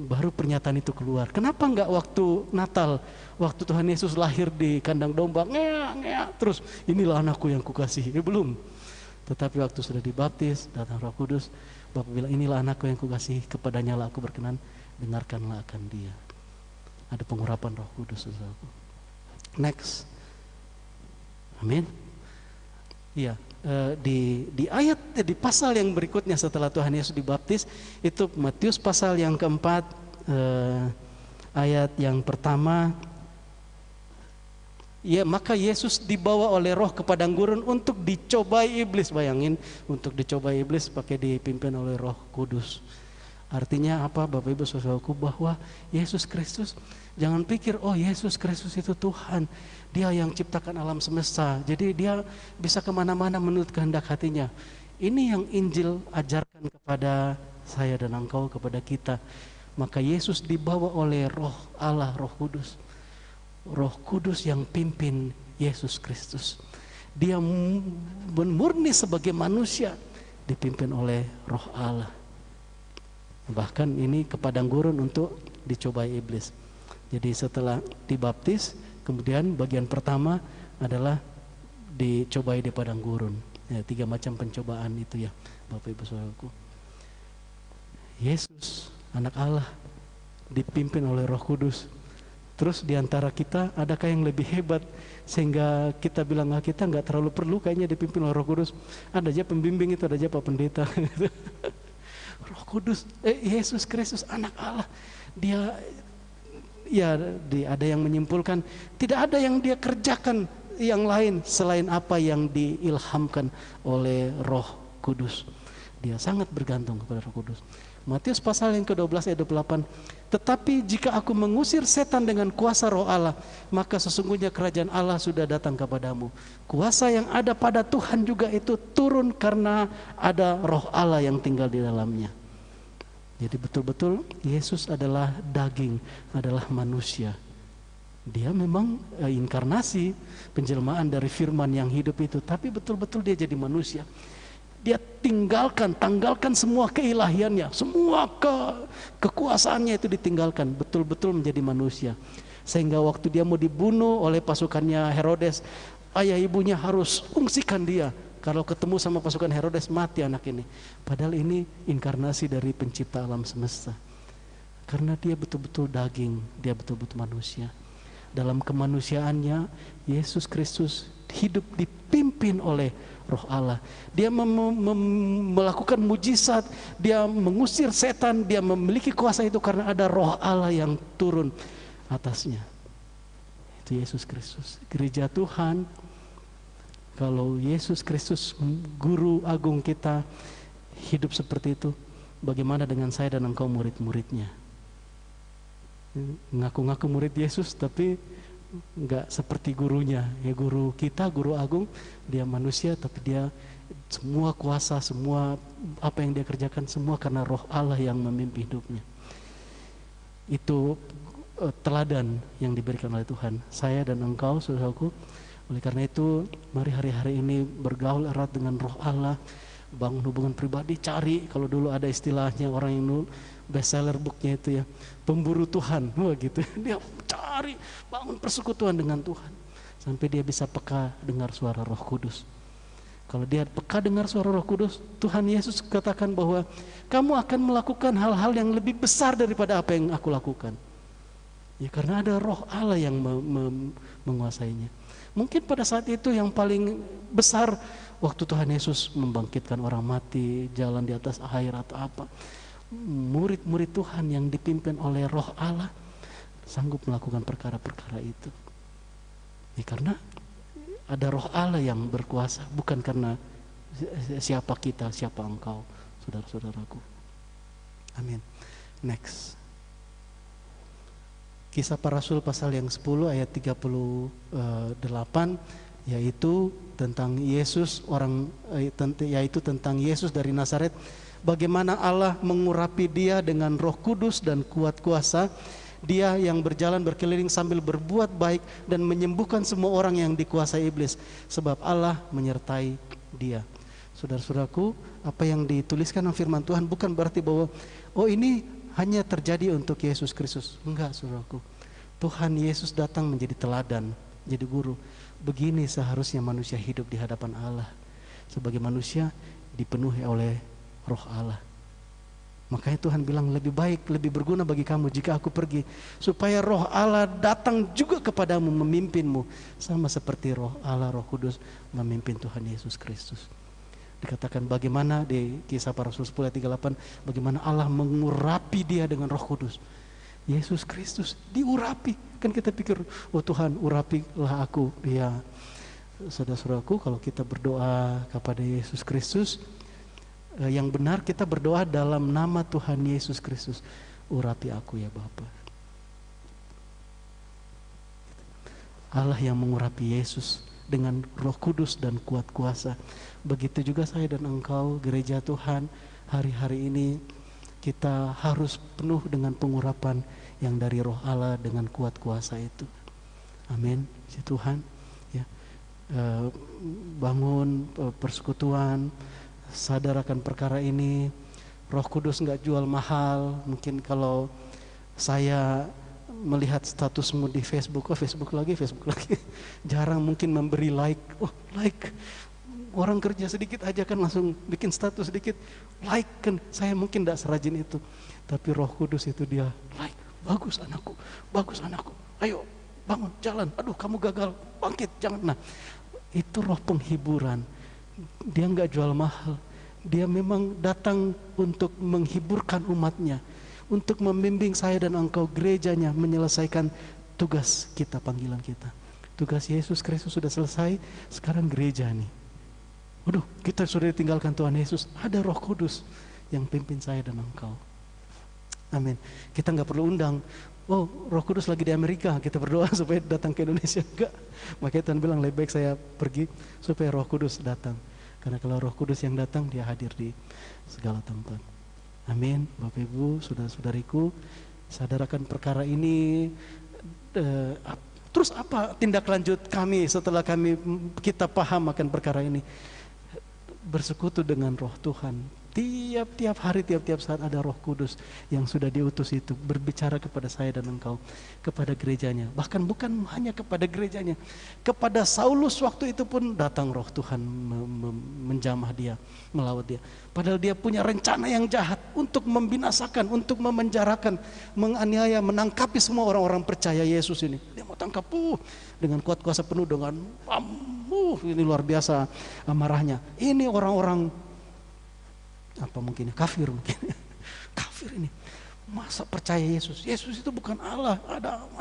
Baru pernyataan itu keluar. Kenapa enggak waktu Natal, waktu Tuhan Yesus lahir di kandang domba, ngea, terus inilah anakku yang kukasihi? Belum. Tetapi waktu sudah dibaptis, datang Roh Kudus, Bapa bilang inilah anakku yang kukasihi, kepadanya lah aku berkenan, dengarkanlah akan dia. Ada pengurapan Roh Kudus, saudaraku. Next. Amin. Iya. Di ayat di pasal yang berikutnya setelah Tuhan Yesus dibaptis, itu Matius pasal yang keempat, ayat yang pertama, ya maka Yesus dibawa oleh Roh ke padang gurun untuk dicobai iblis. Bayangin, untuk dicobai iblis pakai dipimpin oleh Roh Kudus. Artinya apa, Bapak Ibu Saudaraku, bahwa Yesus Kristus, jangan pikir oh Yesus Kristus itu Tuhan, dia yang ciptakan alam semesta, jadi dia bisa kemana-mana menurut kehendak hatinya. Ini yang Injil ajarkan kepada saya dan engkau, kepada kita. Maka Yesus dibawa oleh Roh Allah, Roh Kudus. Roh Kudus yang pimpin Yesus Kristus. Dia murni sebagai manusia, dipimpin oleh Roh Allah. Bahkan ini ke padang gurun untuk dicobai iblis. Jadi setelah dibaptis, kemudian bagian pertama adalah dicobai di padang gurun. Ya, 3 macam pencobaan itu ya, Bapak Ibu Saudaraku. Yesus, anak Allah, dipimpin oleh Roh Kudus. Terus diantara kita, adakah yang lebih hebat sehingga kita bilang kita nggak terlalu perlu kayaknya dipimpin oleh Roh Kudus? Ada aja pembimbing itu, ada aja Pak Pendeta. Roh Kudus, Yesus Kristus anak Allah, dia ya ada yang menyimpulkan tidak ada yang dia kerjakan yang lain selain apa yang diilhamkan oleh Roh Kudus. Dia sangat bergantung kepada Roh Kudus. Matius pasal yang ke-12 ayat 28, tetapi jika aku mengusir setan dengan kuasa Roh Allah, maka sesungguhnya kerajaan Allah sudah datang kepadamu. Kuasa yang ada pada Tuhan juga itu turun karena ada Roh Allah yang tinggal di dalamnya. Jadi betul-betul Yesus adalah daging, adalah manusia. Dia memang inkarnasi, penjelmaan dari firman yang hidup itu, tapi betul-betul dia jadi manusia. Dia tanggalkan semua keilahiannya, semua kekuasaannya itu ditinggalkan, betul-betul menjadi manusia. Sehingga waktu dia mau dibunuh oleh pasukannya Herodes, ayah ibunya harus ungsikan dia. Kalau ketemu sama pasukan Herodes, mati anak ini. Padahal ini inkarnasi dari pencipta alam semesta. Karena dia betul-betul daging, dia betul-betul manusia. Dalam kemanusiaannya, Yesus Kristus hidup dipimpin oleh Roh Allah. Dia melakukan mujizat, dia mengusir setan, dia memiliki kuasa itu karena ada Roh Allah yang turun atasnya. Itu Yesus Kristus. Gereja Tuhan, kalau Yesus Kristus guru agung kita hidup seperti itu, bagaimana dengan saya dan engkau murid-muridnya? Ngaku-ngaku murid Yesus tapi enggak seperti gurunya. Ya, guru kita, guru agung, dia manusia tapi dia semua kuasa, semua apa yang dia kerjakan semua karena Roh Allah yang memimpin hidupnya. Itu teladan yang diberikan oleh Tuhan. Saya dan engkau, saudaraku, oleh karena itu mari hari-hari ini bergaul erat dengan Roh Allah, bangun hubungan pribadi, cari, kalau dulu ada istilahnya orang yang dulu bestseller booknya itu ya, pemburu Tuhan, wah gitu. Dia cari, bangun persekutuan dengan Tuhan sampai dia bisa peka dengar suara Roh Kudus. Kalau dia peka dengar suara Roh Kudus, Tuhan Yesus katakan bahwa kamu akan melakukan hal-hal yang lebih besar daripada apa yang aku lakukan. Ya, karena ada Roh Allah yang menguasainya. Mungkin pada saat itu yang paling besar waktu Tuhan Yesus membangkitkan orang mati, jalan di atas air atau apa. Murid-murid Tuhan yang dipimpin oleh Roh Allah sanggup melakukan perkara-perkara itu. Ya, karena ada Roh Allah yang berkuasa, bukan karena siapa kita, siapa engkau, saudara-saudaraku. Amin. Next. Kisah Para Rasul pasal yang 10 ayat 38, yaitu tentang Yesus yaitu tentang Yesus dari Nazaret. Bagaimana Allah mengurapi dia dengan Roh Kudus dan kuat kuasa. Dia yang berjalan berkeliling sambil berbuat baik dan menyembuhkan semua orang yang dikuasai iblis, sebab Allah menyertai dia. Saudara-saudaraku, apa yang dituliskan dalam firman Tuhan bukan berarti bahwa ini hanya terjadi untuk Yesus Kristus. Enggak, saudaraku. Tuhan Yesus datang menjadi teladan, jadi guru. Begini seharusnya manusia hidup di hadapan Allah. Sebagai manusia dipenuhi oleh Roh Allah. Makanya Tuhan bilang lebih baik, lebih berguna bagi kamu jika aku pergi, supaya Roh Allah datang juga kepadamu memimpinmu, sama seperti Roh Allah, Roh Kudus memimpin Tuhan Yesus Kristus. Dikatakan bagaimana di Kisah Para Rasul 10 ayat 38, bagaimana Allah mengurapi dia dengan Roh Kudus. Yesus Kristus diurapi. Kan kita pikir, oh Tuhan urapilah aku. Ya, saudara-saudaraku, kalau kita berdoa kepada Yesus Kristus, yang benar kita berdoa dalam nama Tuhan Yesus Kristus. Urapi aku ya Bapa. Allah yang mengurapi Yesus dengan Roh Kudus dan kuat kuasa. Begitu juga saya dan engkau, gereja Tuhan, hari-hari ini kita harus penuh dengan pengurapan yang dari Roh Allah dengan kuat kuasa itu. Amin. Si Tuhan, ya, bangun persekutuan, sadar akan perkara ini. Roh Kudus nggak jual mahal. Mungkin kalau saya melihat statusmu di Facebook, Facebook lagi, jarang mungkin memberi like. Like. Orang kerja sedikit aja kan langsung bikin status sedikit, like kan. Saya mungkin tidak serajin itu, tapi Roh Kudus itu dia like, bagus anakku, ayo bangun jalan, aduh kamu gagal, bangkit, jangan. Nah, itu roh penghiburan. Dia nggak jual mahal, dia memang datang untuk menghiburkan umatnya, untuk membimbing saya dan engkau, gerejanya, menyelesaikan tugas kita, panggilan kita. Tugas Yesus Kristus sudah selesai, sekarang gereja nih. Waduh, kita sudah ditinggalkan Tuhan Yesus, ada Roh Kudus yang pimpin saya dan engkau. Amin. Kita nggak perlu undang, Roh Kudus lagi di Amerika, kita berdoa supaya datang ke Indonesia. Enggak. Makanya Tuhan bilang lebih baik saya pergi supaya Roh Kudus datang. Karena kalau Roh Kudus yang datang, dia hadir di segala tempat. Amin. Bapak Ibu, saudara-saudariku, sadarkan perkara ini. Terus apa tindak lanjut kami setelah kita paham akan perkara ini? Bersekutu dengan Roh Tuhan. Tiap-tiap hari, tiap-tiap saat ada Roh Kudus yang sudah diutus itu berbicara kepada saya dan engkau, kepada gerejanya. Bahkan bukan hanya kepada gerejanya, kepada Saulus waktu itu pun datang Roh Tuhan menjamah dia, melawat dia. Padahal dia punya rencana yang jahat untuk membinasakan, untuk memenjarakan, menganiaya, menangkapi semua orang-orang percaya Yesus ini. Dia mau tangkap dengan kuat kuasa penuh, dengan ini luar biasa amarahnya. Ini orang-orang apa mungkin kafir mungkin. Kafir ini masa percaya Yesus? Yesus itu bukan Allah,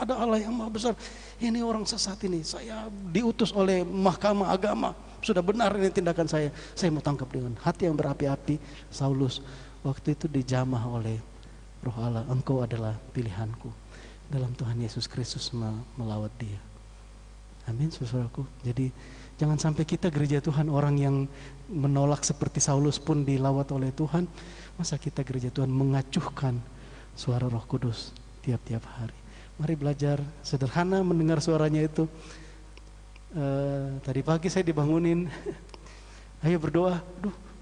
ada Allah yang maha besar. Ini orang sesat ini. Saya diutus oleh mahkamah agama. Sudah benar ini tindakan saya mau tangkap. Dengan hati yang berapi-api, Saulus waktu itu dijamah oleh Roh Allah. Engkau adalah pilihanku. Dalam Tuhan Yesus Kristus melawat dia. Amin, saudaraku. Jadi jangan sampai kita gereja Tuhan orang yang menolak seperti Saulus pun dilawat oleh Tuhan. Masa kita gereja Tuhan mengacuhkan suara Roh Kudus tiap-tiap hari. Mari belajar sederhana mendengar suaranya itu. Tadi pagi saya dibangunin, ayo berdoa.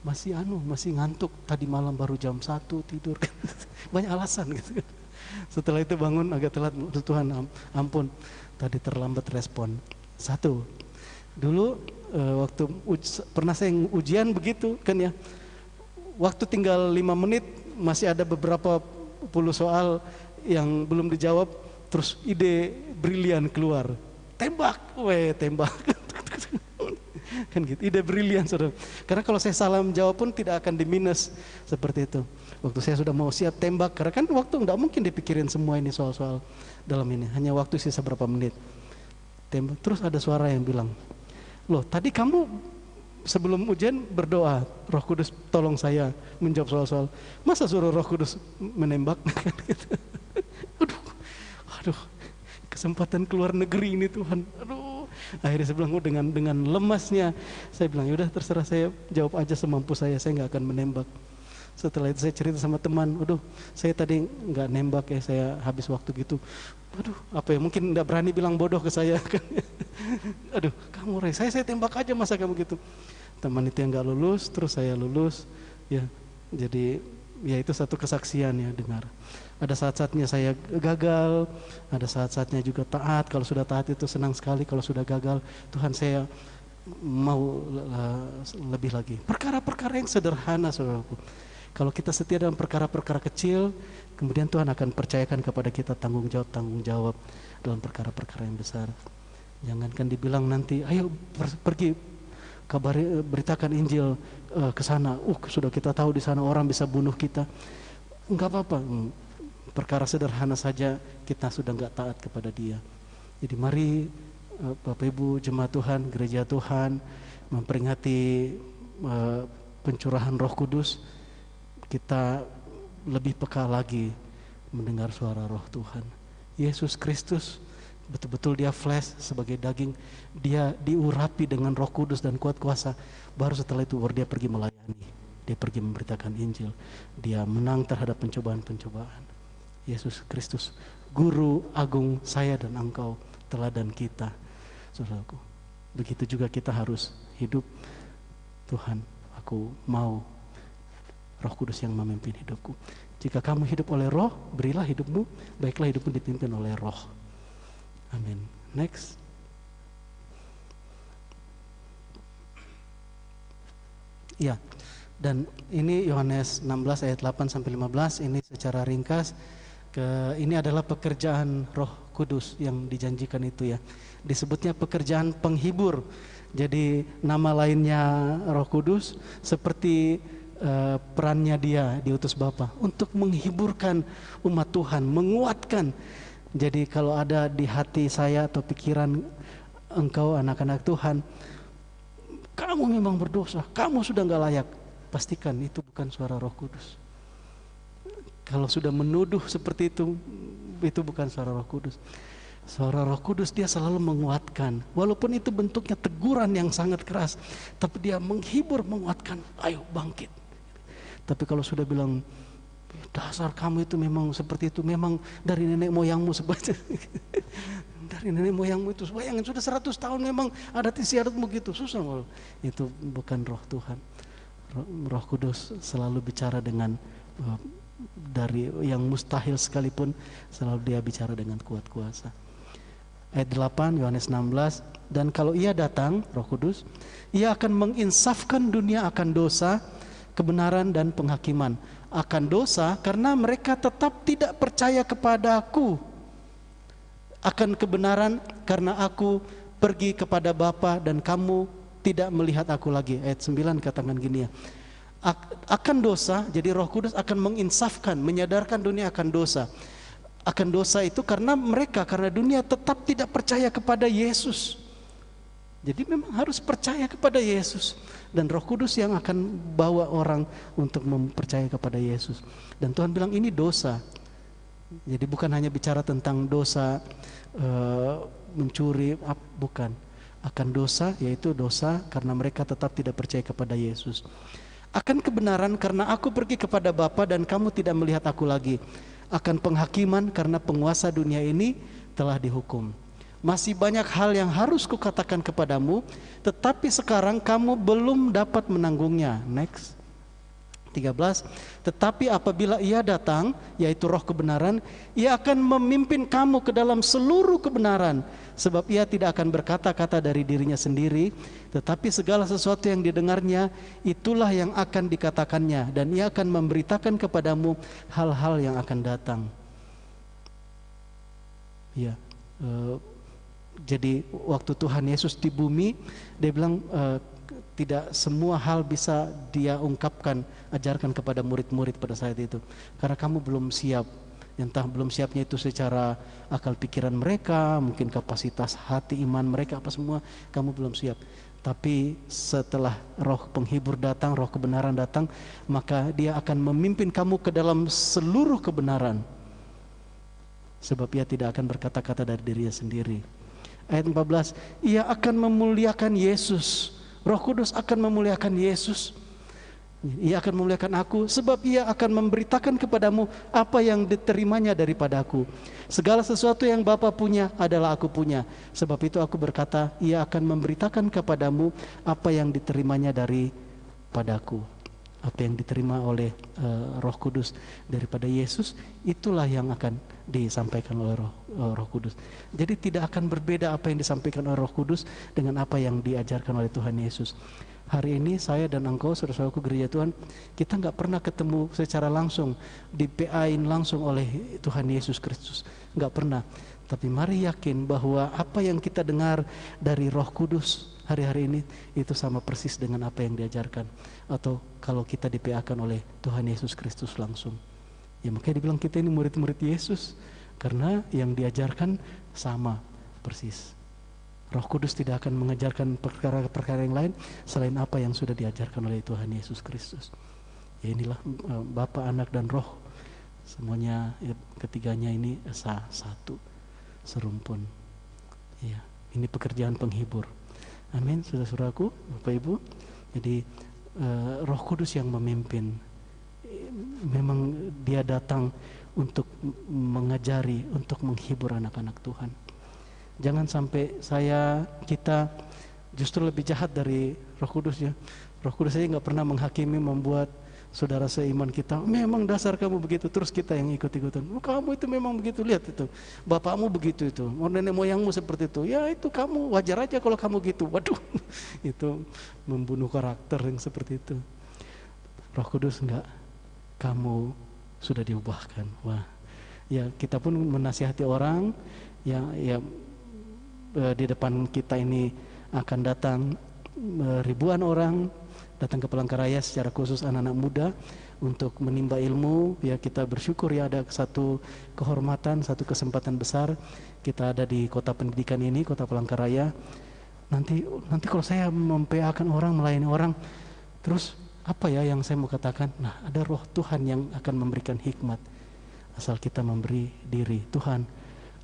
Masih ngantuk. Tadi malam baru jam 1 tidur. Banyak alasan gitu. Setelah itu bangun agak telat. Tuhan ampun, tadi terlambat respon. Satu, dulu waktu pernah saya ujian begitu kan ya, waktu tinggal 5 menit masih ada beberapa puluh soal yang belum dijawab, terus ide brilian keluar, tembak kan gitu, ide brilian saudara. Karena kalau saya salah menjawab pun tidak akan diminus seperti itu. Waktu saya sudah mau siap tembak, karena kan waktu nggak mungkin dipikirin semua ini soal-soal dalam ini, hanya waktu sisa berapa menit. Tembak, terus ada suara yang bilang, loh tadi kamu sebelum ujian berdoa, Roh Kudus tolong saya menjawab soal-soal, masa suruh Roh Kudus menembak? Aduh, kesempatan keluar negeri ini Tuhan. Akhirnya saya bilang dengan lemasnya, saya bilang yaudah terserah, saya jawab aja semampu saya nggak akan menembak. Setelah itu saya cerita sama teman, saya tadi nggak nembak ya, saya habis waktu gitu. Apa ya, mungkin nggak berani bilang bodoh ke saya kan. Kamu Rey, saya tembak aja, masa kamu gitu. Teman itu yang nggak lulus, terus saya lulus ya. Jadi ya itu satu kesaksian ya, dengar. Ada saat-saatnya saya gagal, ada saat-saatnya juga taat. Kalau sudah taat itu senang sekali, kalau sudah gagal, Tuhan saya mau lebih lagi. Perkara-perkara yang sederhana saudaraku. Kalau kita setia dalam perkara-perkara kecil, kemudian Tuhan akan percayakan kepada kita tanggung jawab dalam perkara-perkara yang besar. Jangankan dibilang nanti, ayo pergi beritakan Injil ke sana. Sudah kita tahu di sana orang bisa bunuh kita. Enggak apa-apa. Perkara sederhana saja kita sudah enggak taat kepada Dia. Jadi mari Bapak Ibu jemaat Tuhan, gereja Tuhan memperingati pencurahan Roh Kudus. Kita lebih peka lagi mendengar suara Roh Tuhan. Yesus Kristus betul-betul dia flesh sebagai daging, dia diurapi dengan Roh Kudus dan kuat kuasa. Baru setelah itu dia pergi melayani, dia pergi memberitakan Injil, dia menang terhadap pencobaan-pencobaan. Yesus Kristus, Guru Agung saya dan engkau, teladan kita, saudaraku. Begitu juga kita harus hidup. Tuhan, aku mau Roh Kudus yang memimpin hidupku. Jika kamu hidup oleh Roh, berilah hidupmu, baiklah hidupmu dipimpin oleh Roh. Amin. Next. Ya, dan ini Yohanes 16 ayat 8 sampai 15, ini secara ringkas. Ini adalah pekerjaan Roh Kudus yang dijanjikan itu ya. Disebutnya pekerjaan penghibur. Jadi nama lainnya Roh Kudus seperti perannya dia diutus Bapa untuk menghiburkan umat Tuhan, menguatkan. Jadi kalau ada di hati saya atau pikiran engkau anak-anak Tuhan, kamu memang berdosa, kamu sudah gak layak, pastikan itu bukan suara Roh Kudus. Kalau sudah menuduh seperti itu bukan suara Roh Kudus. Suara Roh Kudus dia selalu menguatkan, walaupun itu bentuknya teguran yang sangat keras, tapi dia menghibur, menguatkan, ayo bangkit. Tapi kalau sudah bilang dasar kamu itu memang seperti itu, memang dari nenek moyangmu seperti itu, dari nenek moyangmu itu. Bayangin sudah 100 tahun memang adat istiadatmu gitu. Susah loh. Itu bukan roh Tuhan. Roh Kudus selalu bicara dengan dari yang mustahil sekalipun, selalu dia bicara dengan kuat kuasa. Ayat 8 Yohanes 16, dan kalau ia datang, Roh Kudus, ia akan menginsafkan dunia akan dosa, kebenaran dan penghakiman. Akan dosa karena mereka tetap tidak percaya kepadaku. Akan kebenaran karena aku pergi kepada Bapa dan kamu tidak melihat aku lagi. Ayat 9 katakan gini ya. Akan dosa, jadi Roh Kudus akan menginsafkan, menyadarkan dunia akan dosa. Akan dosa itu karena dunia tetap tidak percaya kepada Yesus. Jadi memang harus percaya kepada Yesus. Dan Roh Kudus yang akan bawa orang untuk mempercayai kepada Yesus. Dan Tuhan bilang ini dosa. Jadi bukan hanya bicara tentang dosa mencuri, bukan. Akan dosa, yaitu dosa karena mereka tetap tidak percaya kepada Yesus. Akan kebenaran karena aku pergi kepada Bapa dan kamu tidak melihat aku lagi. Akan penghakiman karena penguasa dunia ini telah dihukum. Masih banyak hal yang harus kukatakan kepadamu, tetapi sekarang kamu belum dapat menanggungnya. Next. 13. Tetapi apabila ia datang, yaitu Roh kebenaran, ia akan memimpin kamu ke dalam seluruh kebenaran, sebab ia tidak akan berkata-kata dari dirinya sendiri, tetapi segala sesuatu yang didengarnya itulah yang akan dikatakannya, dan ia akan memberitakan kepadamu hal-hal yang akan datang. Ya, jadi waktu Tuhan Yesus di bumi, dia bilang tidak semua hal bisa dia ungkapkan, ajarkan kepada murid-murid pada saat itu, karena kamu belum siap. Entah belum siapnya itu secara akal pikiran mereka, mungkin kapasitas hati iman mereka, apa semua kamu belum siap. Tapi setelah Roh penghibur datang, Roh kebenaran datang, maka dia akan memimpin kamu ke dalam seluruh kebenaran, sebab ia tidak akan berkata-kata dari dirinya sendiri. Ayat 14, ia akan memuliakan Yesus. Roh Kudus akan memuliakan Yesus. Ia akan memuliakan aku, sebab ia akan memberitakan kepadamu apa yang diterimanya daripadaku. Segala sesuatu yang Bapa punya adalah aku punya. Sebab itu aku berkata, ia akan memberitakan kepadamu apa yang diterimanya daripadaku. Apa yang diterima oleh Roh Kudus daripada Yesus, itulah yang akan disampaikan oleh Roh Kudus. Jadi tidak akan berbeda apa yang disampaikan oleh Roh Kudus dengan apa yang diajarkan oleh Tuhan Yesus. Hari ini saya dan engkau, saudara-saudaraku gereja Tuhan, kita nggak pernah ketemu secara langsung, di-PA-in langsung oleh Tuhan Yesus Kristus, nggak pernah. Tapi mari yakin bahwa apa yang kita dengar dari Roh Kudus hari-hari ini itu sama persis dengan apa yang diajarkan, atau kalau kita di-PA-kan oleh Tuhan Yesus Kristus langsung. Ya makanya dibilang kita ini murid-murid Yesus, karena yang diajarkan sama persis. Roh Kudus tidak akan mengajarkan perkara-perkara yang lain selain apa yang sudah diajarkan oleh Tuhan Yesus Kristus. Ya inilah Bapa, Anak dan Roh, semuanya ya, ketiganya ini satu, serumpun. Ya, ini pekerjaan penghibur. Amin, saudara-saudaraku, Bapak Ibu. Jadi Roh Kudus yang memimpin. Memang dia datang untuk mengajari, untuk menghibur anak-anak Tuhan. Jangan sampai kita justru lebih jahat dari Roh Kudus ya. Roh Kudus saja nggak pernah menghakimi, membuat saudara seiman kita, memang dasar kamu begitu, terus kita yang ikut-ikutan. Kamu itu memang begitu, lihat itu, bapakmu begitu itu, nenek moyangmu seperti itu, ya itu kamu wajar aja kalau kamu gitu. Waduh, itu membunuh karakter yang seperti itu. Roh Kudus enggak, kamu sudah diubahkan. Wah, ya kita pun menasihati orang, ya di depan kita ini akan datang ribuan orang datang ke Palangkaraya, secara khusus anak-anak muda untuk menimba ilmu. Ya kita bersyukur ya ada satu kehormatan, satu kesempatan besar kita ada di kota pendidikan ini, kota Palangkaraya. Nanti kalau saya mempeakan orang, melayani orang, terus apa ya yang saya mau katakan? Nah, ada Roh Tuhan yang akan memberikan hikmat asal kita memberi diri. Tuhan,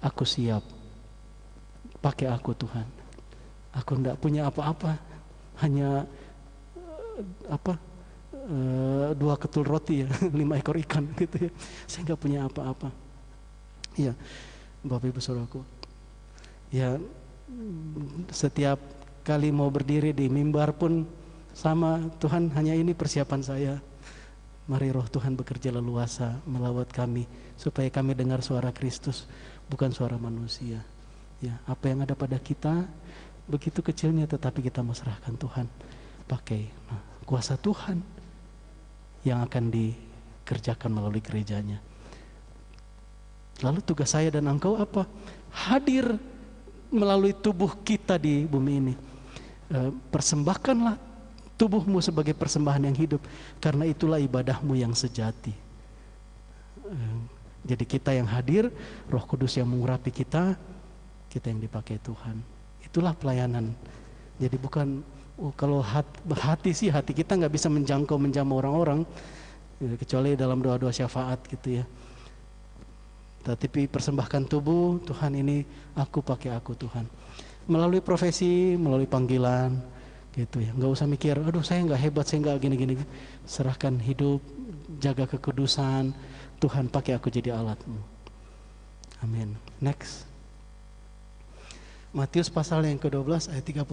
aku siap, pakai aku Tuhan. Aku enggak punya apa-apa, hanya 2 ketul roti ya, 5 ekor ikan gitu ya. Saya enggak punya apa-apa. Iya, Bapak Ibu Saudaraku. Ya, setiap kali mau berdiri di mimbar pun sama, Tuhan hanya ini persiapan saya. Mari roh Tuhan bekerja leluasa melawat kami supaya kami dengar suara Kristus, bukan suara manusia. Ya, apa yang ada pada kita begitu kecilnya, tetapi kita mau serahkan Tuhan. Pakai kuasa Tuhan yang akan dikerjakan melalui gerejanya. Lalu tugas saya dan engkau apa? Hadir melalui tubuh kita di bumi ini. Persembahkanlah tubuhmu sebagai persembahan yang hidup, karena itulah ibadahmu yang sejati. Jadi kita yang hadir, Roh Kudus yang mengurapi kita, kita yang dipakai Tuhan. Itulah pelayanan. Jadi bukan kalau hati kita nggak bisa menjamah orang-orang, kecuali dalam doa-doa syafaat gitu ya. Tapi persembahkan tubuh, Tuhan ini aku pakai aku Tuhan. Melalui profesi, melalui panggilan gitu ya. Nggak usah mikir, aduh saya nggak hebat, saya nggak gini-gini. Serahkan hidup, jaga kekudusan, Tuhan pakai aku jadi alatmu. Amin. Next. Matius pasal yang ke-12 ayat 31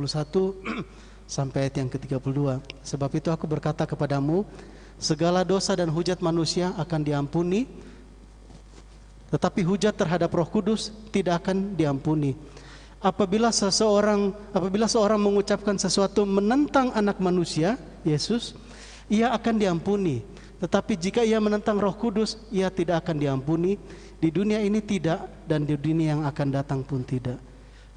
sampai ayat yang ke-32. Sebab itu aku berkata kepadamu, segala dosa dan hujat manusia akan diampuni, tetapi hujat terhadap Roh Kudus tidak akan diampuni. Apabila seorang mengucapkan sesuatu menentang anak manusia, Yesus, ia akan diampuni. Tetapi jika ia menentang Roh Kudus, ia tidak akan diampuni. Di dunia ini tidak, dan di dunia yang akan datang pun tidak.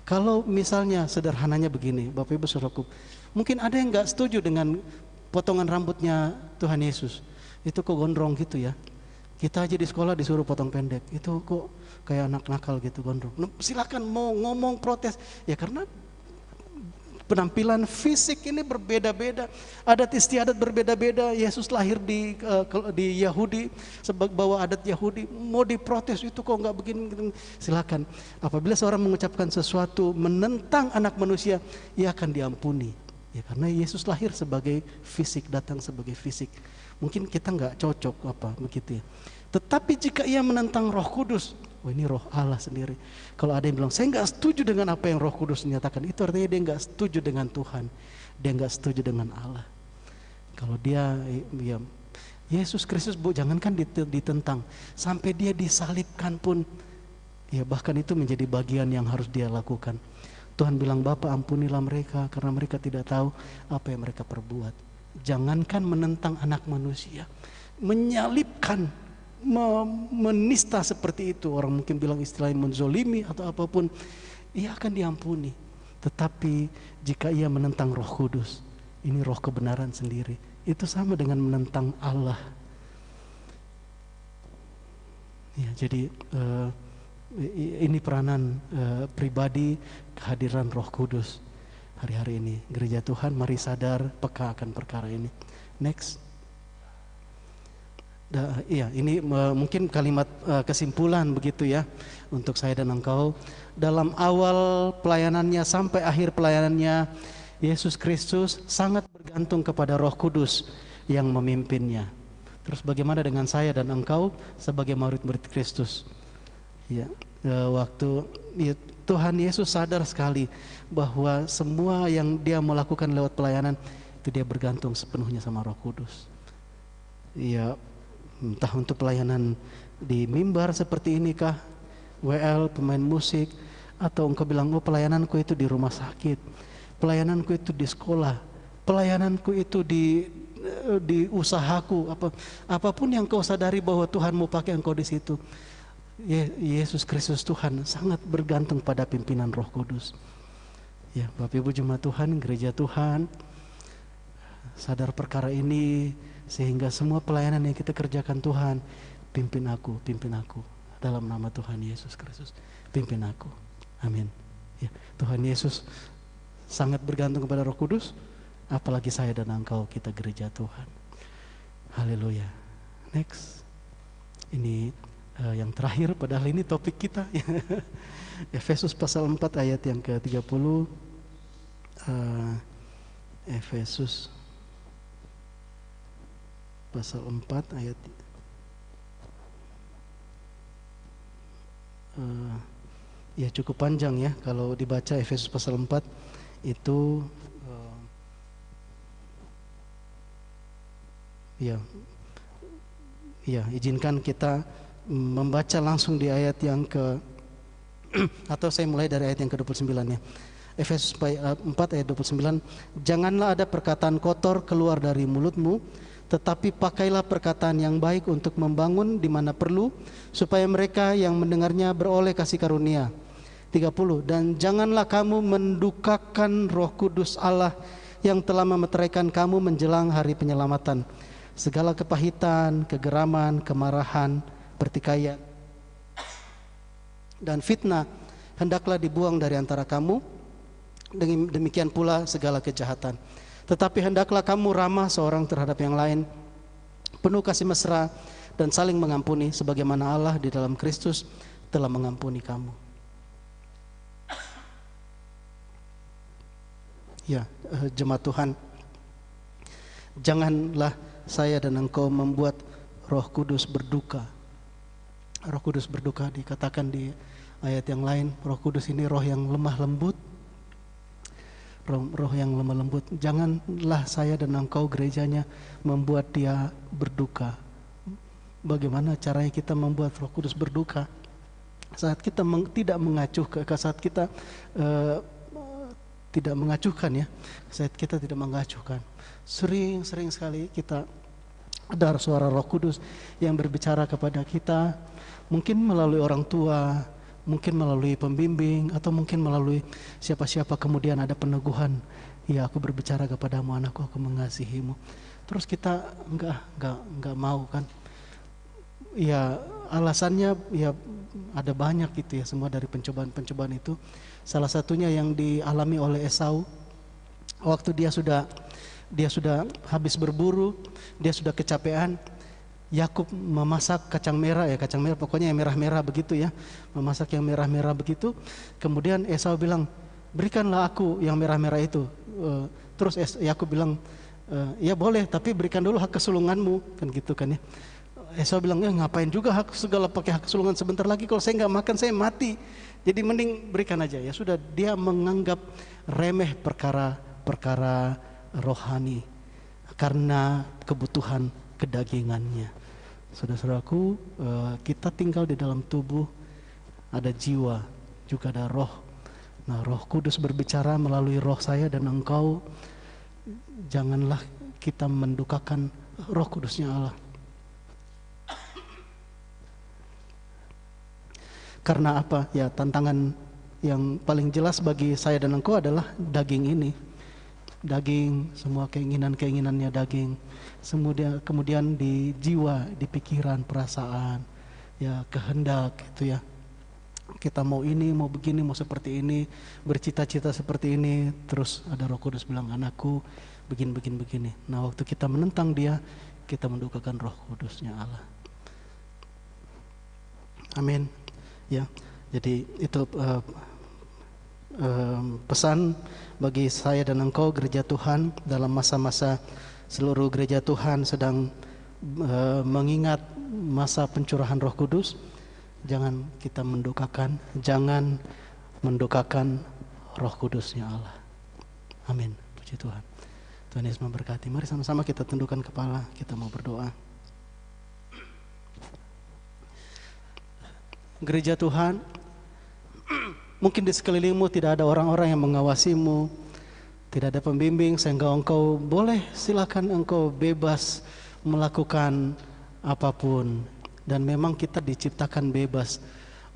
Kalau misalnya sederhananya begini, Bapak Ibu Saudaraku, mungkin ada yang gak setuju dengan potongan rambutnya Tuhan Yesus. Itu kok gondrong gitu ya. Kita aja di sekolah disuruh potong pendek. Itu kok kayak anak nakal gitu, gondrong. Silakan mau ngomong protes. Ya karena penampilan fisik ini berbeda-beda, adat istiadat berbeda-beda. Yesus lahir di Yahudi, sebab bawa adat Yahudi. Mau diprotes itu kok nggak begini. Silakan. Apabila seorang mengucapkan sesuatu menentang anak manusia, ia akan diampuni. Ya karena Yesus lahir sebagai fisik, datang sebagai fisik. Mungkin kita nggak cocok apa begitu ya. Tetapi jika ia menentang Roh Kudus, ini Roh Allah sendiri. Kalau ada yang bilang saya nggak setuju dengan apa yang Roh Kudus menyatakan, itu artinya dia nggak setuju dengan Tuhan, dia nggak setuju dengan Allah. Kalau dia ya, Yesus Kristus jangankan ditentang, sampai dia disalibkan pun, ya bahkan itu menjadi bagian yang harus dia lakukan. Tuhan bilang, Bapa ampunilah mereka karena mereka tidak tahu apa yang mereka perbuat. Jangankan menentang anak manusia, menyalibkan, menista seperti itu, orang mungkin bilang istilahnya menzolimi atau apapun, ia akan diampuni. Tetapi jika ia menentang Roh Kudus, ini Roh kebenaran sendiri, itu sama dengan menentang Allah. Ya, jadi ini peranan pribadi kehadiran Roh Kudus hari-hari ini. Gereja Tuhan, mari sadar peka akan perkara ini. Next. Iya, ini mungkin kalimat kesimpulan begitu ya untuk saya dan engkau. Dalam awal pelayanannya sampai akhir pelayanannya, Yesus Kristus sangat bergantung kepada Roh Kudus yang memimpinnya. Terus bagaimana dengan saya dan engkau sebagai murid-murid Kristus? Ya, waktu ya, Tuhan Yesus sadar sekali bahwa semua yang dia melakukan lewat pelayanan itu dia bergantung sepenuhnya sama Roh Kudus. Ya, entah untuk pelayanan di mimbar seperti ini kah, WL, pemain musik, atau engkau bilang, oh pelayananku itu di rumah sakit, pelayananku itu di sekolah, pelayananku itu di usahaku, apapun yang kau sadari bahwa Tuhan mau pakai engkau di situ. Yesus Kristus Tuhan sangat bergantung pada pimpinan Roh Kudus. Ya, Bapak Ibu jemaat Tuhan, gereja Tuhan, sadar perkara ini sehingga semua pelayanan yang kita kerjakan, Tuhan, pimpin aku dalam nama Tuhan Yesus Kristus, pimpin aku. Amin. Ya, Tuhan Yesus sangat bergantung kepada Roh Kudus, apalagi saya dan engkau, kita gereja Tuhan. Haleluya. Next. Ini yang terakhir, padahal ini topik kita. Efesus pasal 4 ayat yang ke-30. Efesus pasal 4 ayat ya cukup panjang ya kalau dibaca Efesus pasal 4 itu ya izinkan kita membaca langsung di ayat yang ke atau saya mulai dari ayat yang ke-29 ya. Efesus 4 ayat 29, janganlah ada perkataan kotor keluar dari mulutmu, tetapi pakailah perkataan yang baik untuk membangun di mana perlu, supaya mereka yang mendengarnya beroleh kasih karunia. 30, dan janganlah kamu mendukakan Roh Kudus Allah yang telah memeteraikan kamu menjelang hari penyelamatan. Segala kepahitan, kegeraman, kemarahan, pertikaian, dan fitnah hendaklah dibuang dari antara kamu. Demikian pula segala kejahatan. Tetapi hendaklah kamu ramah seorang terhadap yang lain, penuh kasih mesra dan saling mengampuni, sebagaimana Allah di dalam Kristus telah mengampuni kamu. Ya, jemaat Tuhan, janganlah saya dan engkau membuat Roh Kudus berduka. Roh Kudus berduka dikatakan di ayat yang lain. Roh Kudus ini roh yang lemah lembut. Roh yang lemah lembut. Janganlah saya dan engkau gerejanya membuat dia berduka. Bagaimana caranya kita membuat Roh Kudus berduka? Saat kita tidak mengacuhkan, saat kita tidak mengacuhkan ya, saat kita tidak mengacuhkan. Sering sekali kita ada suara Roh Kudus yang berbicara kepada kita, mungkin melalui orang tua, mungkin melalui pembimbing, atau mungkin melalui siapa-siapa, kemudian ada peneguhan, ya aku berbicara kepadamu anakku, aku mengasihimu. Terus kita enggak mau kan? Ya alasannya ya ada banyak gitu ya, semua dari pencobaan itu. Salah satunya yang dialami oleh Esau waktu dia sudah habis berburu, dia sudah kecapean. Yakub memasak kacang merah, pokoknya yang merah-merah begitu ya, memasak yang merah-merah begitu. Kemudian Esau bilang, berikanlah aku yang merah-merah itu. Terus Yakub bilang, ya boleh, tapi berikan dulu hak kesulunganmu, kan gitu kan ya. Esau bilang, ya ngapain juga pakai hak kesulungan, sebentar lagi kalau saya nggak makan saya mati. Jadi mending berikan aja. Ya sudah, dia menganggap remeh perkara rohani karena kebutuhan kedagingannya. Saudara-saudaraku, kita tinggal di dalam tubuh, ada jiwa, juga ada roh. Nah, Roh Kudus berbicara melalui roh saya dan engkau. Janganlah kita mendukakan Roh Kudusnya Allah. Karena apa? Ya, tantangan yang paling jelas bagi saya dan engkau adalah daging ini. Daging, semua keinginannya daging. Kemudian di jiwa, di pikiran, perasaan, ya kehendak gitu ya. Kita mau ini, mau begini, mau seperti ini, bercita-cita seperti ini. Terus ada Roh Kudus bilang, anakku begini. Nah, waktu kita menentang dia, kita mendukakan Roh Kudusnya Allah. Amin. Ya, jadi itu pesan bagi saya dan engkau gereja Tuhan dalam masa-masa seluruh gereja Tuhan sedang mengingat masa pencurahan Roh Kudus. Jangan kita jangan mendukakan Roh Kudusnya Allah. Amin. Puji Tuhan. Tuhan Yesus memberkati. Mari sama-sama kita tundukkan kepala, kita mau berdoa. Gereja Tuhan, mungkin di sekelilingmu tidak ada orang-orang yang mengawasimu, tidak ada pembimbing, sehingga engkau boleh, silakan engkau bebas melakukan apapun. Dan memang kita diciptakan bebas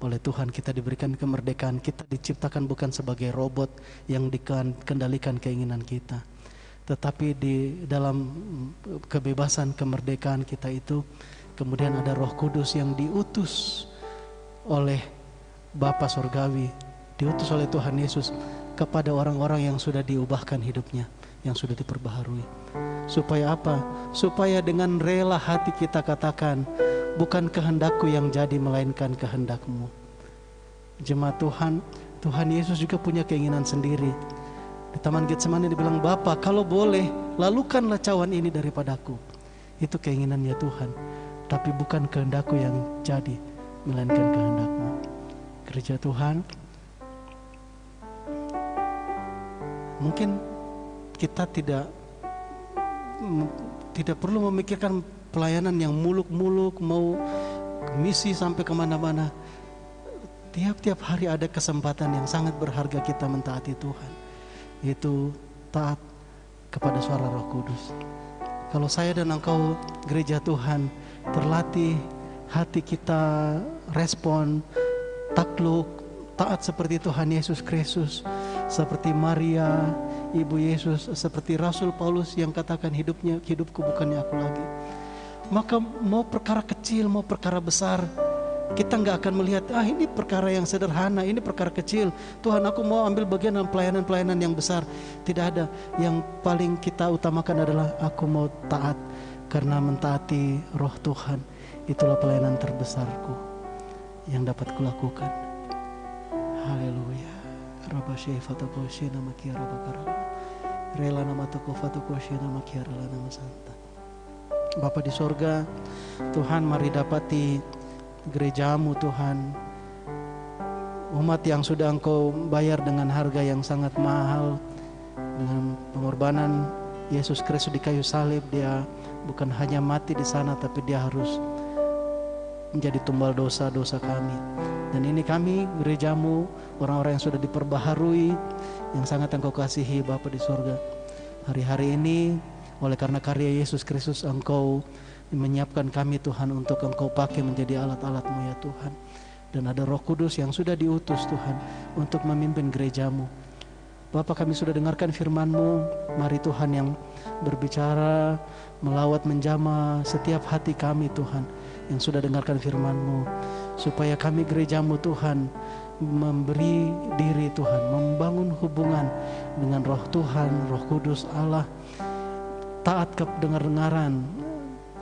oleh Tuhan, kita diberikan kemerdekaan. Kita diciptakan bukan sebagai robot yang dikendalikan keinginan kita, tetapi di dalam kebebasan kemerdekaan kita itu kemudian ada Roh Kudus yang diutus oleh Bapa Surgawi, diutus oleh Tuhan Yesus kepada orang-orang yang sudah diubahkan hidupnya, yang sudah diperbaharui. Supaya apa? Supaya dengan rela hati kita katakan, bukan kehendakku yang jadi, melainkan kehendakmu. Jemaat Tuhan, Tuhan Yesus juga punya keinginan sendiri. Di Taman Getsemani dibilang, Bapa kalau boleh, lalukanlah cawan ini daripadaku. Itu keinginannya Tuhan. Tapi bukan kehendakku yang jadi, melainkan kehendakmu. Gereja Tuhan, Mungkin kita tidak perlu memikirkan pelayanan yang muluk-muluk, mau misi sampai kemana-mana. Tiap-tiap hari ada kesempatan yang sangat berharga kita mentaati Tuhan, yaitu taat kepada suara Roh Kudus. Kalau saya dan engkau gereja Tuhan terlatih hati kita respon, takluk, taat seperti Tuhan Yesus Kristus, seperti Maria, Ibu Yesus, seperti Rasul Paulus yang katakan hidupku bukannya aku lagi. Maka mau perkara kecil, mau perkara besar, kita nggak akan melihat, ini perkara yang sederhana, ini perkara kecil. Tuhan, aku mau ambil bagian dalam pelayanan-pelayanan yang besar. Tidak ada. Yang paling kita utamakan adalah aku mau taat, karena mentaati Roh Tuhan. Itulah pelayanan terbesarku yang dapat kulakukan. Haleluya. Rabba syaifatako syena makia rabba karala. Rela nama toko fatoko syena makia rela nama santa. Bapa di sorga, Tuhan, mari dapati gerejamu Tuhan, umat yang sudah Engkau bayar dengan harga yang sangat mahal, dengan pengorbanan Yesus Kristus di kayu salib. Dia bukan hanya mati di sana, tapi dia harus menjadi tumbal dosa-dosa kami. Dan ini kami, gerejamu, orang-orang yang sudah diperbaharui, yang sangat Engkau kasihi Bapa di sorga. Hari-hari ini, oleh karena karya Yesus Kristus, Engkau menyiapkan kami Tuhan untuk Engkau pakai menjadi alat-alat-Mu ya Tuhan. Dan ada Roh Kudus yang sudah diutus Tuhan untuk memimpin gerejamu. Bapak, kami sudah dengarkan firman-Mu. Mari Tuhan yang berbicara, melawat, menjamah setiap hati kami Tuhan yang sudah dengarkan firman-Mu, supaya kami gerejamu Tuhan memberi diri Tuhan, membangun hubungan dengan Roh Tuhan, Roh Kudus Allah, taat kedengar-dengaran,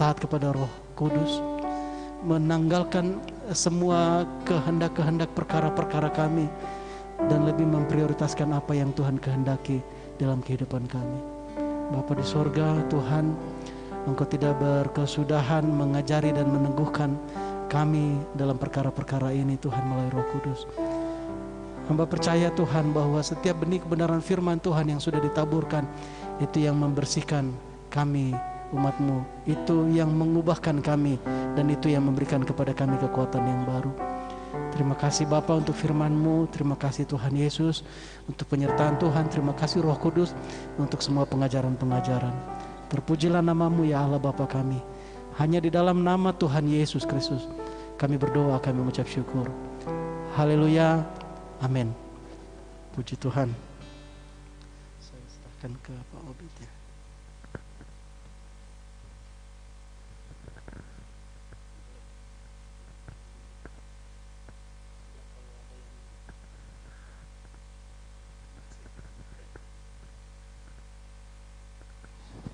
taat kepada Roh Kudus, menanggalkan semua kehendak-kehendak perkara-perkara kami, dan lebih memprioritaskan apa yang Tuhan kehendaki dalam kehidupan kami. Bapa di sorga, Tuhan, Engkau tidak berkesudahan mengajari dan meneguhkan kami dalam perkara-perkara ini Tuhan melalui Roh Kudus. Hamba percaya Tuhan bahwa setiap benih kebenaran firman Tuhan yang sudah ditaburkan, itu yang membersihkan kami umat-Mu, itu yang mengubahkan kami, dan itu yang memberikan kepada kami kekuatan yang baru. Terima kasih Bapa untuk firman-Mu, terima kasih Tuhan Yesus untuk penyertaan Tuhan, terima kasih Roh Kudus untuk semua pengajaran-pengajaran. Terpujilah nama-Mu ya Allah Bapa kami. Hanya di dalam nama Tuhan Yesus Kristus kami berdoa, kami mengucap syukur. Haleluya, amin. Puji Tuhan. Saya serahkan ke Pak Obed ya.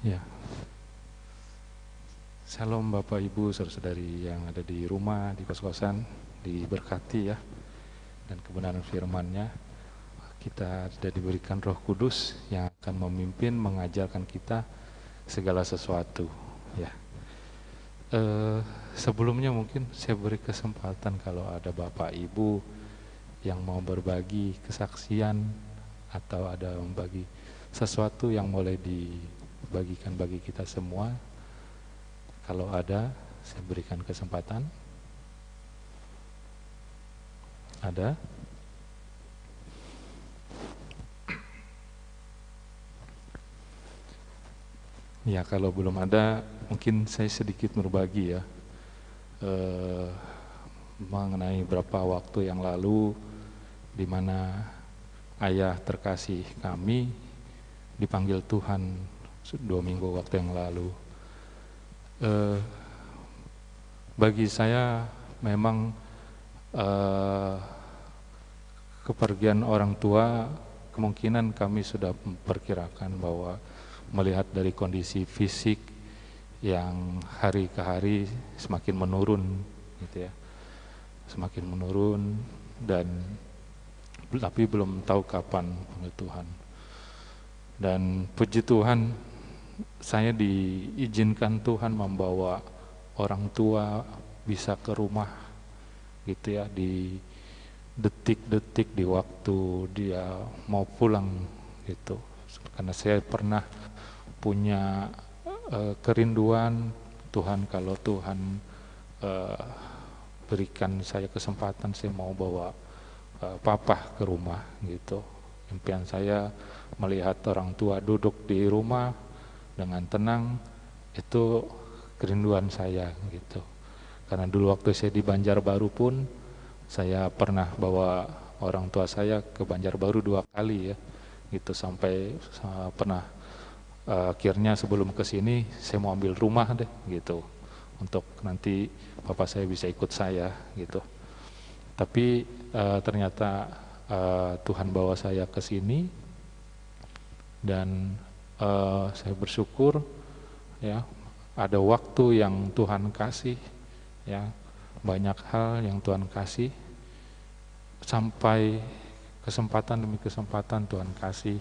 Ya, Shalom Bapak Ibu saudara-saudari yang ada di rumah, di kos-kosan, diberkati ya, dan kebenaran firman-Nya. Kita sudah diberikan Roh Kudus yang akan memimpin, mengajarkan kita segala sesuatu ya. Sebelumnya mungkin saya beri kesempatan kalau ada Bapak Ibu yang mau berbagi kesaksian atau ada membagi sesuatu yang boleh dibagikan bagi kita semua. Kalau ada, saya berikan kesempatan. Ada? Ya, kalau belum ada, mungkin saya sedikit berbagi ya, mengenai beberapa waktu yang lalu, di mana ayah terkasih kami dipanggil Tuhan 2 minggu waktu yang lalu. Bagi saya memang kepergian orang tua, kemungkinan kami sudah memperkirakan bahwa melihat dari kondisi fisik yang hari ke hari semakin menurun gitu ya, semakin menurun, dan tapi belum tahu kapan panggil Tuhan. Dan puji Tuhan, saya diizinkan Tuhan membawa orang tua bisa ke rumah gitu ya, di detik-detik di waktu dia mau pulang gitu. karena saya pernah punya kerinduan Tuhan, kalau Tuhan berikan saya kesempatan, saya mau bawa papa ke rumah gitu. Impian saya melihat orang tua duduk di rumah dengan tenang, itu kerinduan saya gitu. Karena dulu waktu saya di Banjarbaru pun saya pernah bawa orang tua saya ke Banjarbaru 2 kali ya gitu, sampai pernah akhirnya sebelum ke sini saya mau ambil rumah deh gitu, untuk nanti papa saya bisa ikut saya gitu. Tapi ternyata Tuhan bawa saya ke sini, dan saya bersyukur ya, ada waktu yang Tuhan kasih ya, banyak hal yang Tuhan kasih, sampai kesempatan demi kesempatan Tuhan kasih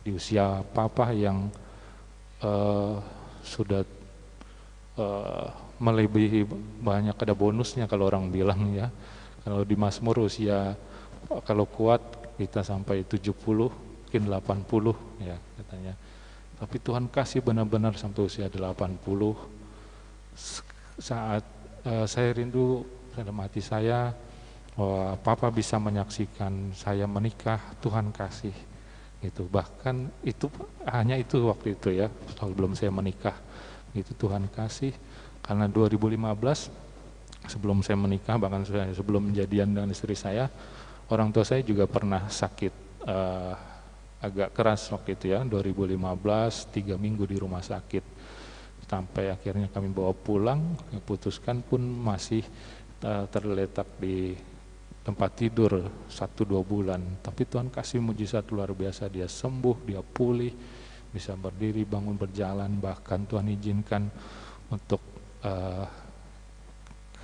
di usia papa yang sudah melebihi banyak, ada bonusnya kalau orang bilang ya. Kalau di Mazmur usia kalau kuat kita sampai 70, mungkin 80 ya katanya. Tapi Tuhan kasih benar-benar sampai usia 80. Saat saya rindu dalam hati saya bahwa papa bisa menyaksikan saya menikah, Tuhan kasih itu. Bahkan itu hanya itu waktu itu ya, sebelum saya menikah itu Tuhan kasih. Karena 2015 sebelum saya menikah, bahkan sebelum jadian dengan istri saya, orang tua saya juga pernah sakit agak keras waktu itu ya, 2015 3 minggu di rumah sakit, sampai akhirnya kami bawa pulang, putuskan pun masih terletak di tempat tidur 1-2 bulan. Tapi Tuhan kasih mujizat luar biasa, dia sembuh, dia pulih, bisa berdiri, bangun, berjalan. Bahkan Tuhan izinkan untuk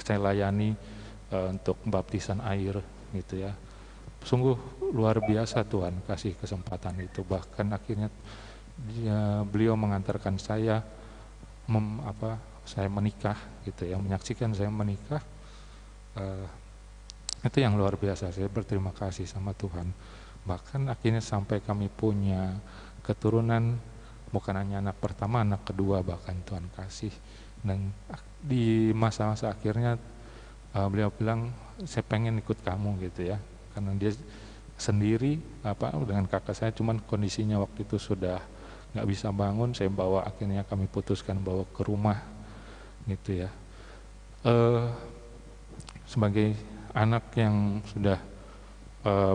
saya layani untuk baptisan air gitu ya. Sungguh luar biasa Tuhan kasih kesempatan itu. Bahkan akhirnya beliau mengantarkan saya saya menikah gitu ya, menyaksikan saya menikah. Itu yang luar biasa, saya berterima kasih sama Tuhan. Bahkan akhirnya sampai kami punya keturunan, bukan hanya anak pertama, anak kedua bahkan Tuhan kasih. Dan di masa-masa akhirnya beliau bilang, saya pengen ikut kamu gitu ya, karena dia sendiri dengan kakak saya, cuman kondisinya waktu itu sudah nggak bisa bangun. Saya bawa, akhirnya kami putuskan bawa ke rumah gitu ya. Sebagai anak yang sudah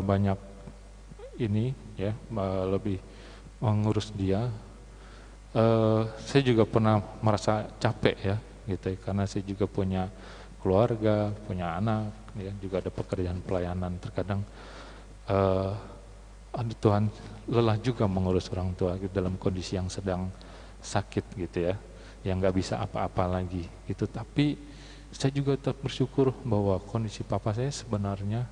banyak ini ya, lebih mengurus dia, saya juga pernah merasa capek ya gitu ya, karena saya juga punya keluarga, punya anak ya, juga ada pekerjaan pelayanan. Terkadang Tuhan lelah juga mengurus orang tua gitu, dalam kondisi yang sedang sakit gitu ya, yang nggak bisa apa-apa lagi gitu. Tapi saya juga tetap bersyukur bahwa kondisi papa saya sebenarnya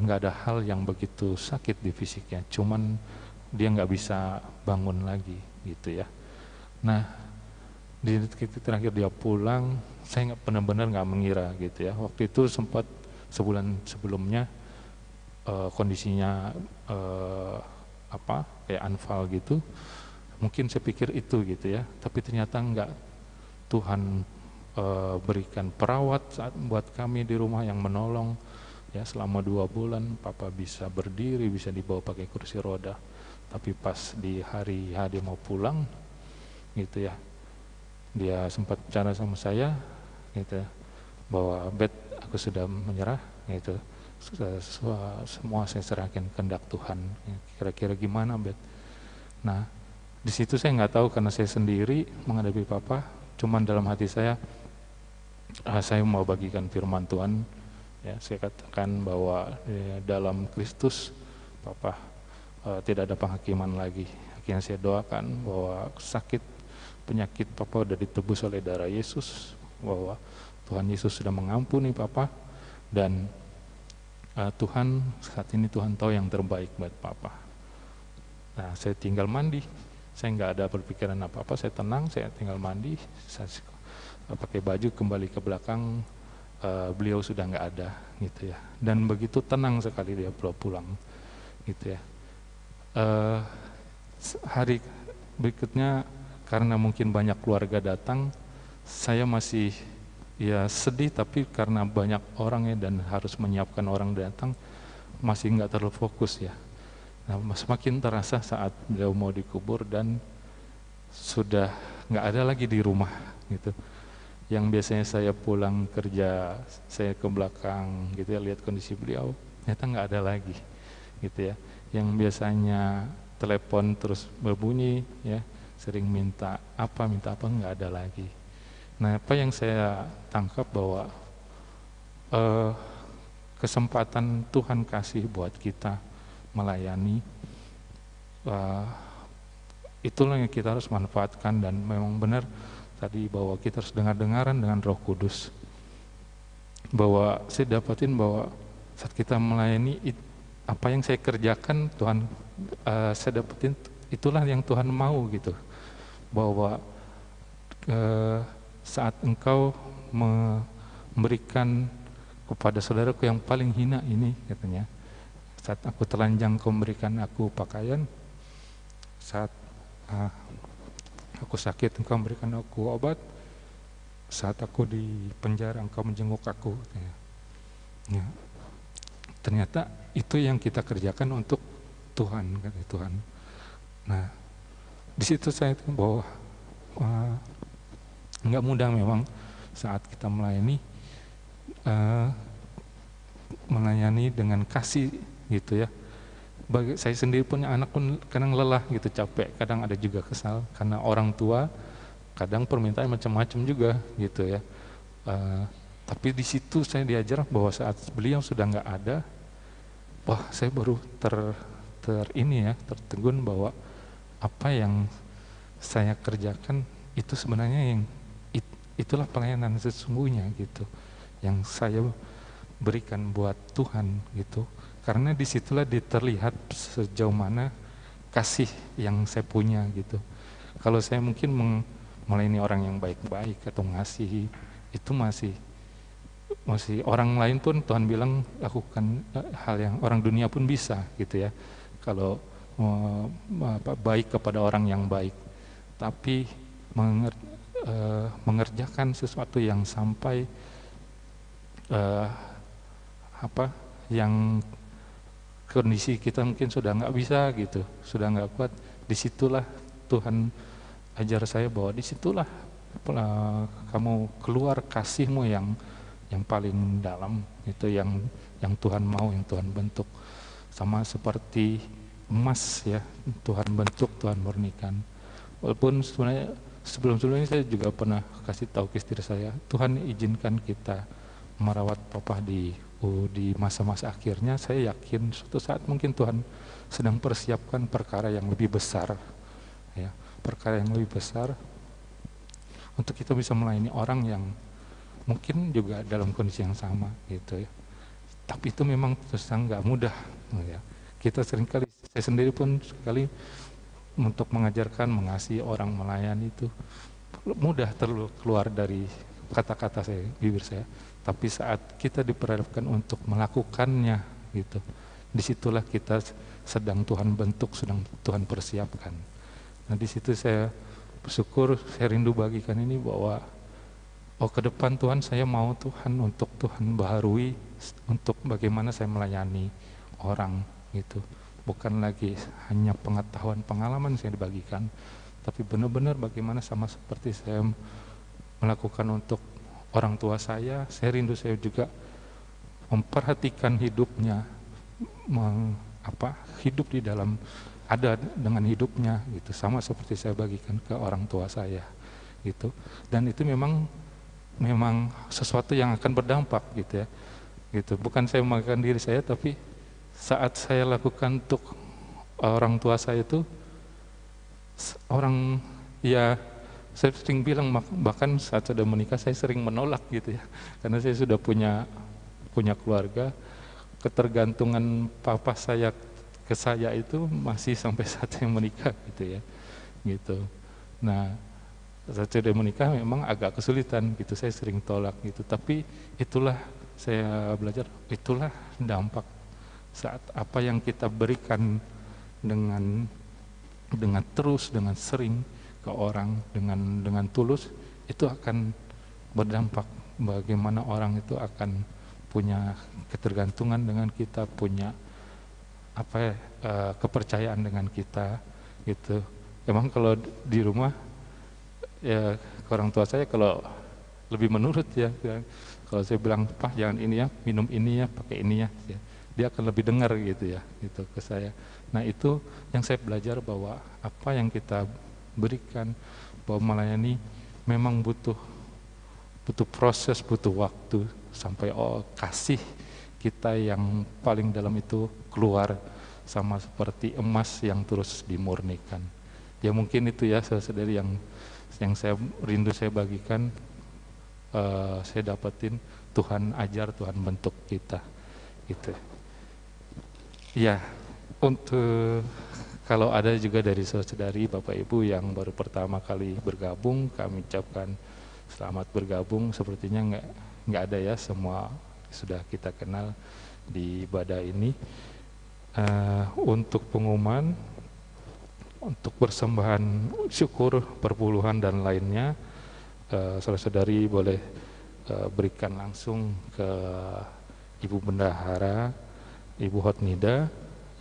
nggak ada hal yang begitu sakit di fisiknya, cuman dia nggak bisa bangun lagi gitu ya. Nah, di detik terakhir dia pulang, saya benar-benar nggak mengira gitu ya. Waktu itu sempat sebulan sebelumnya kondisinya kayak anfal gitu. Mungkin saya pikir itu gitu ya, tapi ternyata enggak. Tuhan berikan perawat buat kami di rumah yang menolong ya, selama 2 bulan papa bisa berdiri, bisa dibawa pakai kursi roda. Tapi pas di hari dia mau pulang gitu ya, dia sempat bicara sama saya gitu ya, bahwa Bet, aku sudah menyerah gitu, semua saya serahkan kehendak Tuhan. Kira-kira gimana Bet? Nah, di situ saya nggak tahu, karena saya sendiri menghadapi papa. Cuman dalam hati saya mau bagikan firman Tuhan ya. Saya katakan bahwa dalam Kristus papa tidak ada penghakiman lagi. Akhirnya saya doakan bahwa penyakit papa sudah ditebus oleh darah Yesus, bahwa Tuhan Yesus sudah mengampuni papa, dan Tuhan saat ini Tuhan tahu yang terbaik buat papa. Nah, saya tinggal mandi, saya nggak ada berpikiran apa-apa, saya tenang, saya tinggal mandi, saya pakai baju kembali ke belakang, beliau sudah nggak ada gitu ya. Dan begitu tenang sekali dia pulang gitu ya. hari berikutnya karena mungkin banyak keluarga datang, saya masih ya sedih, tapi karena banyak orang ya dan harus menyiapkan orang datang, masih nggak terlalu fokus ya. Nah, semakin terasa saat beliau mau dikubur dan sudah nggak ada lagi di rumah gitu. Yang biasanya saya pulang kerja, saya ke belakang gitu ya, lihat kondisi beliau, ternyata nggak ada lagi gitu ya. Yang biasanya telepon terus berbunyi ya, sering minta apa nggak ada lagi. Nah, apa yang saya tangkap bahwa kesempatan Tuhan kasih buat kita melayani, itulah yang kita harus manfaatkan. Dan memang benar tadi bahwa kita harus dengar-dengaran dengan Roh Kudus, bahwa saya dapatin bahwa saat kita melayani, apa yang saya kerjakan Tuhan, saya dapetin itulah yang Tuhan mau gitu, bahwa saat engkau memberikan kepada saudaraku yang paling hina ini, katanya, saat aku telanjang kau memberikan aku pakaian, saat aku sakit engkau memberikan aku obat, saat aku di penjara engkau menjenguk aku, katanya. Ya. Ternyata itu yang kita kerjakan untuk Tuhan, kata Tuhan. Nah, di situ saya tahu bahwa nggak mudah memang saat kita melayani dengan kasih gitu ya. Bagi saya sendiri punya anak pun kadang lelah gitu, capek, kadang ada juga kesal karena orang tua kadang permintaan macam-macam juga gitu ya. Tapi di situ saya diajar bahwa saat beliau sudah nggak ada, wah saya baru tertegun bahwa apa yang saya kerjakan itu sebenarnya itulah pelayanan sesungguhnya gitu, yang saya berikan buat Tuhan gitu. Karena disitulah terlihat sejauh mana kasih yang saya punya gitu. Kalau saya mungkin melayani orang yang baik-baik atau ngasihi, itu masih orang lain pun Tuhan bilang lakukan hal yang orang dunia pun bisa gitu ya, kalau baik kepada orang yang baik. Tapi mengerjakan sesuatu yang sampai yang kondisi kita mungkin sudah nggak bisa gitu, sudah nggak kuat, disitulah Tuhan ajar saya bahwa disitulah kamu keluar kasihmu yang paling dalam, itu yang Tuhan mau, yang Tuhan bentuk. Sama seperti emas ya, Tuhan bentuk, Tuhan murnikan. Walaupun sebenarnya sebelum-sebelumnya saya juga pernah kasih tahu ke istri saya, Tuhan izinkan kita merawat papa di masa-masa akhirnya. Saya yakin suatu saat mungkin Tuhan sedang persiapkan perkara yang lebih besar ya, perkara yang lebih besar untuk kita bisa melayani orang yang mungkin juga dalam kondisi yang sama gitu ya. Tapi itu memang terus terang nggak mudah ya. Kita seringkali, saya sendiri pun sekali untuk mengajarkan, mengasihi orang, melayani itu mudah keluar dari kata-kata saya, bibir saya. Tapi saat kita diperhadapkan untuk melakukannya gitu, disitulah kita sedang Tuhan bentuk, sedang Tuhan persiapkan. Nah di situ saya bersyukur, saya rindu bagikan ini bahwa ke depan Tuhan saya mau Tuhan untuk Tuhan baharui untuk bagaimana saya melayani orang gitu. Bukan lagi hanya pengetahuan, pengalaman saya dibagikan, tapi benar-benar bagaimana sama seperti saya melakukan untuk orang tua saya rindu saya juga memperhatikan hidupnya, hidup di dalam, ada dengan hidupnya gitu, sama seperti saya bagikan ke orang tua saya gitu. Dan itu memang sesuatu yang akan berdampak gitu ya, gitu. Bukan saya memakan diri saya, tapi saat saya lakukan untuk orang tua saya itu, orang ya, saya sering bilang, bahkan saat sudah menikah saya sering menolak gitu ya, karena saya sudah punya keluarga. Ketergantungan papa saya ke saya itu masih sampai saat saya menikah gitu ya, gitu. Nah saat sudah menikah memang agak kesulitan gitu, saya sering tolak gitu. Tapi itulah saya belajar, itulah dampak saat apa yang kita berikan dengan dengan terus, dengan sering ke orang, dengan tulus, itu akan berdampak bagaimana orang itu akan punya ketergantungan dengan kita, punya kepercayaan dengan kita gitu. Emang kalau di rumah ya orang tua saya kalau lebih menurut ya, kalau saya bilang Pak jangan ini ya, minum ini ya, pakai ini ya, dia akan lebih dengar gitu ya, gitu ke saya. Nah itu yang saya belajar bahwa apa yang kita berikan, bahwa melayani memang butuh proses, butuh waktu sampai kasih kita yang paling dalam itu keluar, sama seperti emas yang terus dimurnikan. Ya mungkin itu ya saudara-saudari yang saya rindu saya bagikan, saya dapetin, Tuhan ajar, Tuhan bentuk kita gitu. Ya, untuk kalau ada juga dari saudari Bapak Ibu yang baru pertama kali bergabung, kami ucapkan selamat bergabung. Sepertinya nggak ada ya, semua sudah kita kenal di ibadah ini. Untuk pengumuman, untuk persembahan syukur, perpuluhan dan lainnya, saudara-saudari boleh berikan langsung ke Ibu Bendahara, Ibu Hotnida,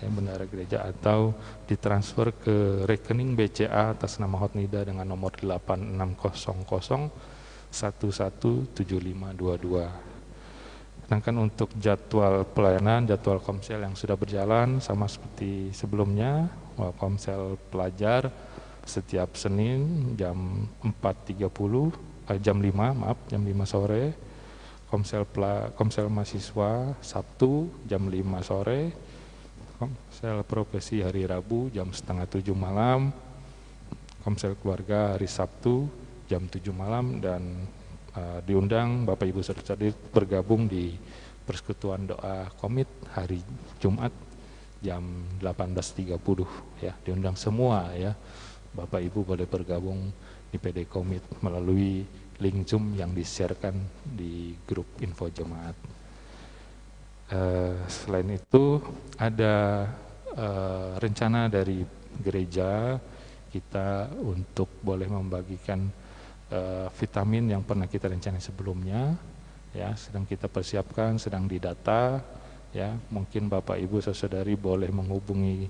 Bendahara Gereja, atau ditransfer ke rekening BCA atas nama Hotnida dengan nomor 8600117522. Sedangkan untuk jadwal pelayanan, jadwal komsel yang sudah berjalan sama seperti sebelumnya, komsel pelajar setiap Senin jam 5 sore, komsel mahasiswa Sabtu jam 5 sore, komsel profesi hari Rabu jam 6:30 malam, komsel keluarga hari Sabtu jam 7 malam, dan diundang Bapak Ibu Saudara bergabung di persekutuan doa komit hari Jumat jam 18.30 ya, diundang semua ya. Bapak Ibu boleh bergabung di PD Komit melalui link Zoom yang di-sharekan di grup info jemaat. Selain itu ada rencana dari gereja kita untuk boleh membagikan vitamin yang pernah kita rencanakan sebelumnya ya, sedang kita persiapkan, sedang didata ya. Mungkin Bapak Ibu Saudari boleh menghubungi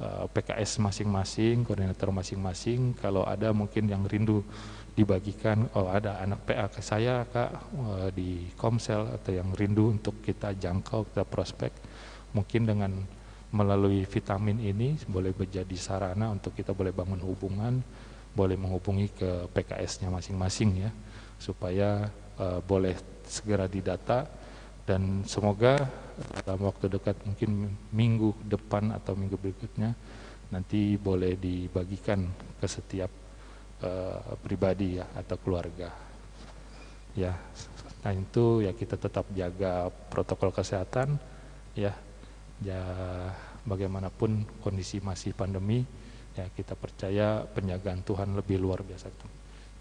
PKS masing-masing, koordinator masing-masing, kalau ada mungkin yang rindu dibagikan, ada anak PA ke saya Kak di Komsel, atau yang rindu untuk kita jangkau, kita prospek, mungkin dengan melalui vitamin ini boleh menjadi sarana untuk kita boleh bangun hubungan, boleh menghubungi ke PKS-nya masing-masing ya, supaya boleh segera didata, dan semoga dalam waktu dekat, mungkin minggu depan atau minggu berikutnya, nanti boleh dibagikan ke setiap pribadi ya, atau keluarga ya. Nah itu ya, kita tetap jaga protokol kesehatan ya, bagaimanapun kondisi masih pandemi ya, kita percaya penjagaan Tuhan lebih luar biasa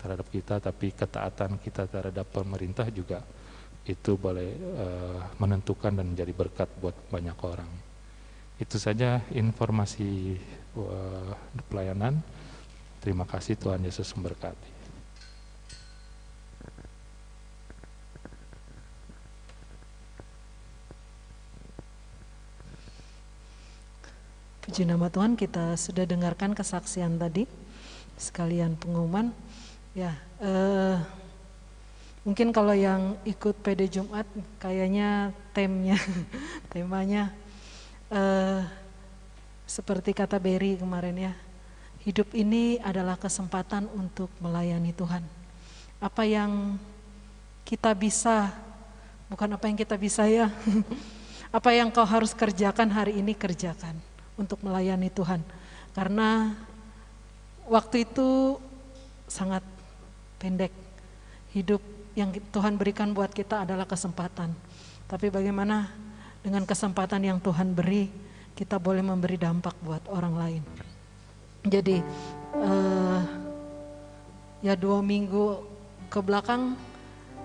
terhadap kita, tapi ketaatan kita terhadap pemerintah juga itu boleh menentukan dan menjadi berkat buat banyak orang. Itu saja informasi pelayanan. Terima kasih, Tuhan Yesus memberkati. Puji nama Tuhan, kita sudah dengarkan kesaksian tadi, sekalian pengumuman. Ya, mungkin kalau yang ikut PD Jumat, kayaknya temanya seperti kata Berry kemarin ya, hidup ini adalah kesempatan untuk melayani Tuhan. Apa yang kita bisa, bukan apa yang kita bisa ya, apa yang kau harus kerjakan hari ini, kerjakan untuk melayani Tuhan. Karena waktu itu sangat pendek. Hidup yang Tuhan berikan buat kita adalah kesempatan. Tapi bagaimana dengan kesempatan yang Tuhan beri, kita boleh memberi dampak buat orang lain. Jadi ya 2 minggu ke belakang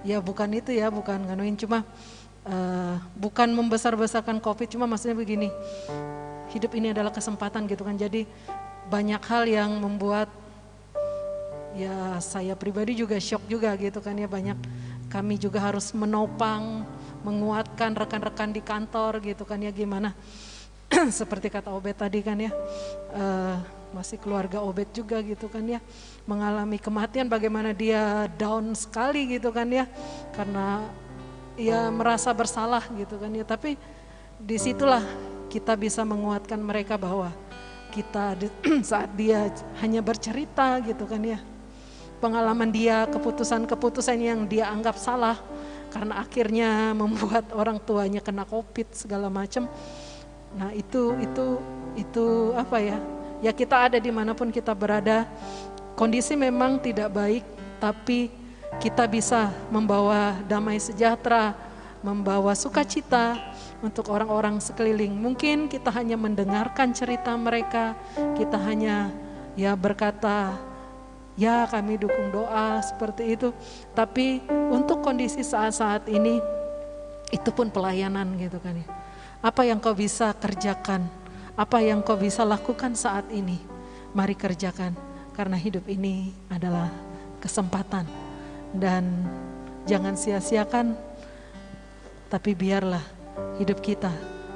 ya bukan itu ya, bukan nganuin, cuma bukan membesar-besarkan COVID, cuma maksudnya begini, hidup ini adalah kesempatan gitu kan. Jadi banyak hal yang membuat ya saya pribadi juga shock juga gitu kan ya, banyak kami juga harus menopang, menguatkan rekan-rekan di kantor gitu kan ya, gimana seperti kata Obed tadi kan ya, masih keluarga Obed juga gitu kan ya, mengalami kematian, bagaimana dia down sekali gitu kan ya, karena ya merasa bersalah gitu kan ya, tapi disitulah kita bisa menguatkan mereka bahwa kita saat dia hanya bercerita gitu kan ya, pengalaman dia, keputusan-keputusan yang dia anggap salah karena akhirnya membuat orang tuanya kena COVID segala macam. Nah itu apa ya? Ya kita ada dimanapun kita berada, kondisi memang tidak baik, tapi kita bisa membawa damai sejahtera, membawa sukacita untuk orang-orang sekeliling. Mungkin kita hanya mendengarkan cerita mereka, kita hanya ya berkata, ya kami dukung doa seperti itu. Tapi untuk kondisi saat-saat ini, itu pun pelayanan gitu kan ya. Apa yang kau bisa kerjakan, apa yang kau bisa lakukan saat ini, mari kerjakan. Karena hidup ini adalah kesempatan. Dan jangan sia-siakan, tapi biarlah hidup kita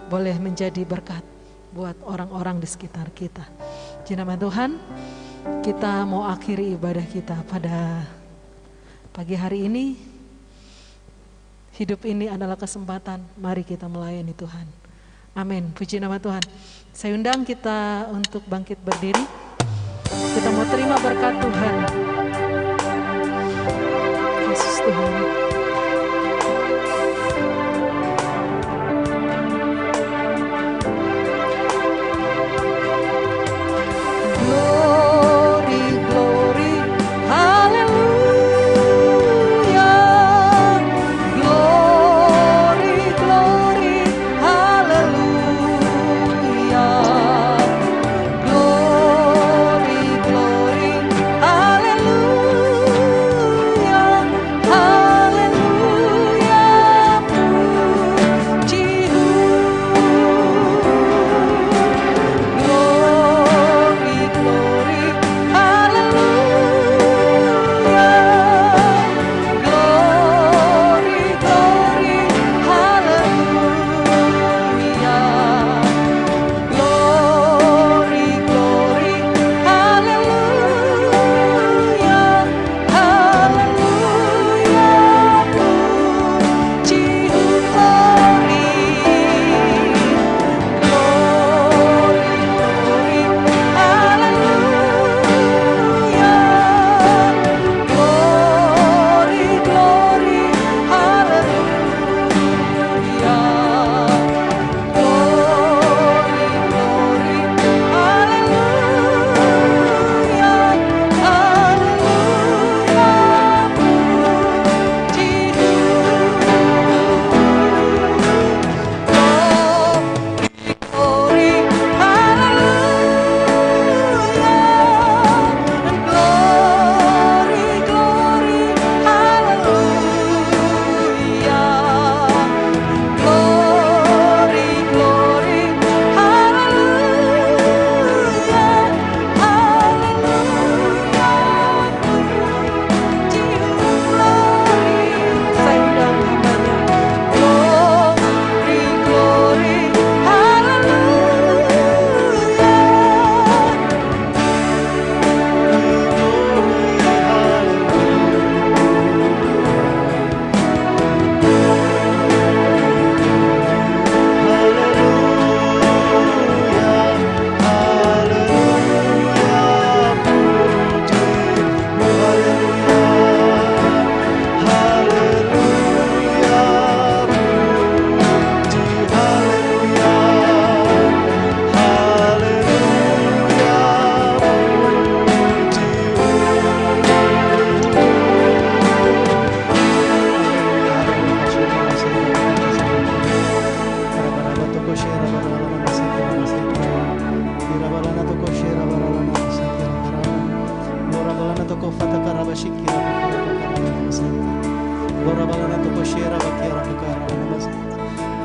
boleh menjadi berkat buat orang-orang di sekitar kita. Di nama Tuhan, kita mau akhiri ibadah kita pada pagi hari ini. Hidup ini adalah kesempatan, mari kita melayani Tuhan. Amin, puji nama Tuhan. Saya undang kita untuk bangkit berdiri. Kita mau terima berkat Tuhan. Yesus Tuhan.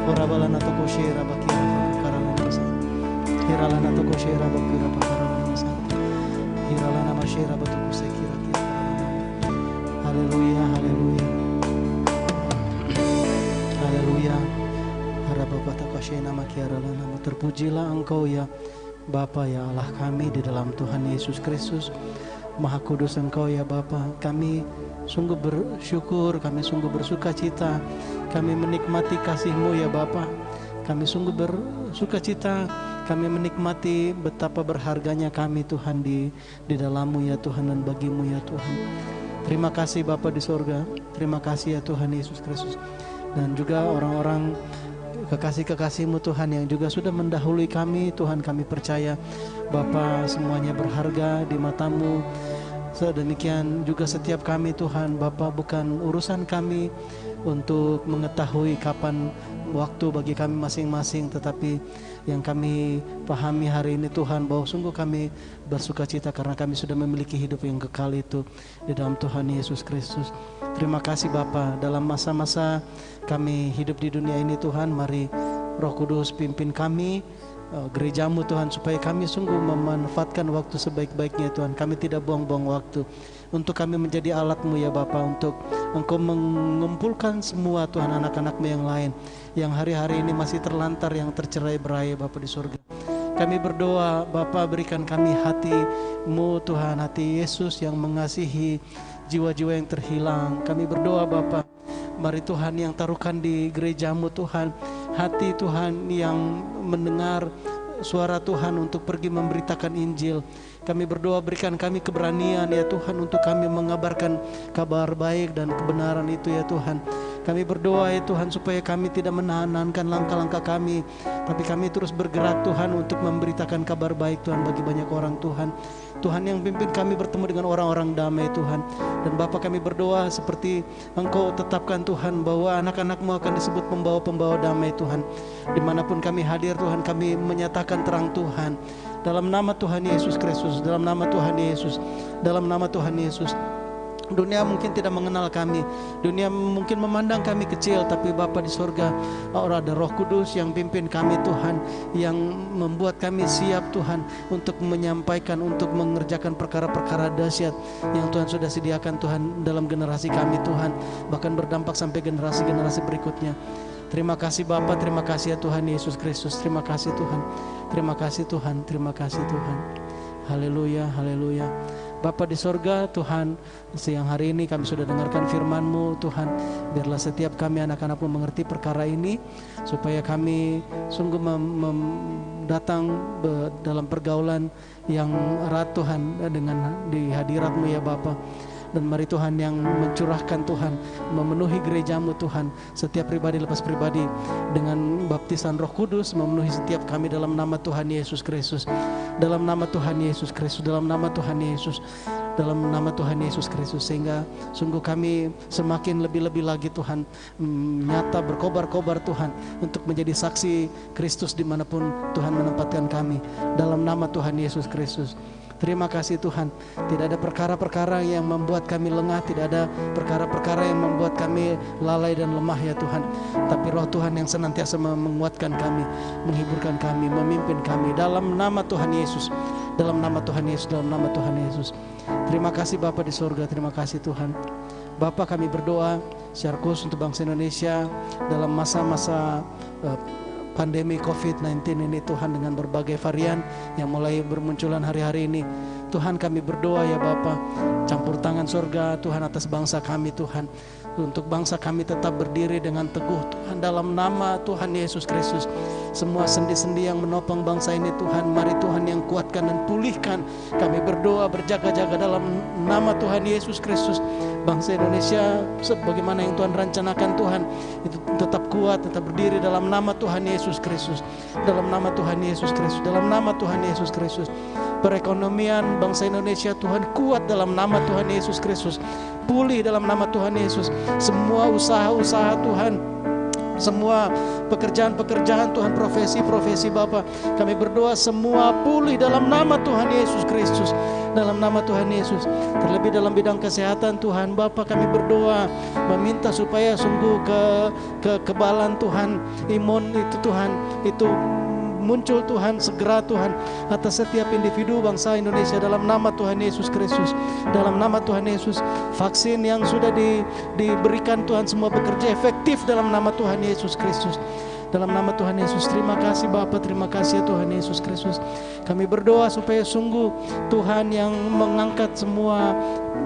Orabalana to koshera bakira pakara nasa. Hiralana to koshera bakira pakara nasa. kira lana masyira batuku sekira kira. Haleluya, haleluya. Haleluya. Terpujilah Engkau ya Bapa ya Allah kami di dalam Tuhan Yesus Kristus. Maha Kudus Engkau ya Bapa. Kami sungguh bersyukur, kami sungguh bersuka cita, kami menikmati kasih-Mu ya Bapa. Kami sungguh bersuka cita, kami menikmati betapa berharganya kami Tuhan di dalam-Mu ya Tuhan dan bagi-Mu ya Tuhan. Terima kasih Bapa di sorga, terima kasih ya Tuhan Yesus Kristus. Dan juga orang-orang kekasih-kekasih-Mu Tuhan yang juga sudah mendahului kami Tuhan, kami percaya Bapa semuanya berharga di mata-Mu. Sedemikian juga setiap kami Tuhan Bapa, bukan urusan kami untuk mengetahui kapan waktu bagi kami masing-masing, tetapi yang kami pahami hari ini Tuhan bahwa sungguh kami bersuka cita karena kami sudah memiliki hidup yang kekal itu di dalam Tuhan Yesus Kristus. Terima kasih Bapa, dalam masa-masa kami hidup di dunia ini Tuhan, mari Roh Kudus pimpin kami, gereja-Mu Tuhan, supaya kami sungguh memanfaatkan waktu sebaik-baiknya Tuhan. Kami tidak buang-buang waktu untuk kami menjadi alat-Mu ya Bapa, untuk Engkau mengumpulkan semua Tuhan anak-anak-Mu yang lain yang hari-hari ini masih terlantar, yang tercerai-berai Bapa di surga. Kami berdoa Bapa, berikan kami hati-Mu Tuhan, hati Yesus yang mengasihi jiwa-jiwa yang terhilang. Kami berdoa Bapa, mari Tuhan yang taruhkan di gereja-Mu Tuhan, hati Tuhan yang mendengar suara Tuhan untuk pergi memberitakan Injil. Kami berdoa berikan kami keberanian ya Tuhan untuk kami mengabarkan kabar baik dan kebenaran itu ya Tuhan. Kami berdoa ya Tuhan supaya kami tidak menahan-nahankan langkah-langkah kami, tapi kami terus bergerak Tuhan untuk memberitakan kabar baik Tuhan bagi banyak orang Tuhan. Tuhan yang pimpin kami bertemu dengan orang-orang damai Tuhan. Dan Bapa kami berdoa seperti Engkau tetapkan Tuhan bahwa anak-anak-Mu akan disebut pembawa-pembawa damai Tuhan. Dimanapun kami hadir Tuhan, kami menyatakan terang Tuhan. Dalam nama Tuhan Yesus Kristus, dalam nama Tuhan Yesus, dalam nama Tuhan Yesus. Dunia mungkin tidak mengenal kami, dunia mungkin memandang kami kecil, tapi Bapa di surga, ada Roh Kudus yang pimpin kami Tuhan, yang membuat kami siap Tuhan untuk menyampaikan, untuk mengerjakan perkara-perkara dahsyat yang Tuhan sudah sediakan Tuhan dalam generasi kami Tuhan, bahkan berdampak sampai generasi-generasi berikutnya. Terima kasih Bapa, terima kasih ya Tuhan Yesus Kristus, terima kasih Tuhan, terima kasih Tuhan, terima kasih Tuhan. Haleluya, haleluya. Bapa di sorga Tuhan, siang hari ini kami sudah dengarkan firman-Mu Tuhan. Biarlah setiap kami anak-anak-Mu mengerti perkara ini, supaya kami sungguh datang dalam pergaulan yang erat Tuhan dengan di hadirat-Mu ya Bapa. Dan mari Tuhan yang mencurahkan Tuhan, memenuhi gereja-Mu Tuhan, setiap pribadi lepas pribadi dengan baptisan Roh Kudus, memenuhi setiap kami dalam nama Tuhan Yesus Kristus, dalam nama Tuhan Yesus Kristus, dalam nama Tuhan Yesus, dalam nama Tuhan Yesus Kristus, sehingga sungguh kami semakin lebih-lebih lagi Tuhan nyata berkobar-kobar Tuhan untuk menjadi saksi Kristus dimanapun Tuhan menempatkan kami, dalam nama Tuhan Yesus Kristus. Terima kasih Tuhan, tidak ada perkara-perkara yang membuat kami lengah, tidak ada perkara-perkara yang membuat kami lalai dan lemah ya Tuhan. Tapi Roh Tuhan yang senantiasa menguatkan kami, menghiburkan kami, memimpin kami dalam nama Tuhan Yesus, dalam nama Tuhan Yesus, dalam nama Tuhan Yesus. Terima kasih Bapa di surga, terima kasih Tuhan. Bapa kami berdoa secara khusus untuk bangsa Indonesia dalam masa-masa pandemi COVID-19 ini Tuhan, dengan berbagai varian yang mulai bermunculan hari-hari ini. Tuhan kami berdoa ya Bapa, campur tangan surga Tuhan atas bangsa kami Tuhan, untuk bangsa kami tetap berdiri dengan teguh Tuhan dalam nama Tuhan Yesus Kristus. Semua sendi-sendi yang menopang bangsa ini Tuhan, mari Tuhan yang kuatkan dan pulihkan. Kami berdoa berjaga-jaga dalam nama Tuhan Yesus Kristus. Bangsa Indonesia sebagaimana yang Tuhan rencanakan Tuhan, itu tetap kuat, tetap berdiri dalam nama Tuhan Yesus Kristus, dalam nama Tuhan Yesus Kristus, dalam nama Tuhan Yesus Kristus. Perekonomian bangsa Indonesia Tuhan kuat dalam nama Tuhan Yesus Kristus, pulih dalam nama Tuhan Yesus. Semua usaha-usaha Tuhan, semua pekerjaan-pekerjaan Tuhan, profesi-profesi Bapa, kami berdoa semua pulih dalam nama Tuhan Yesus Kristus, dalam nama Tuhan Yesus. Terlebih dalam bidang kesehatan Tuhan Bapa, kami berdoa meminta supaya sungguh kekebalan Tuhan, imun itu Tuhan, itu muncul Tuhan segera Tuhan atas setiap individu bangsa Indonesia dalam nama Tuhan Yesus Kristus. Dalam nama Tuhan Yesus, vaksin yang sudah diberikan Tuhan semua bekerja efektif dalam nama Tuhan Yesus Kristus. Dalam nama Tuhan Yesus, terima kasih Bapa, terima kasih Tuhan Yesus Kristus. Kami berdoa supaya sungguh Tuhan yang mengangkat semua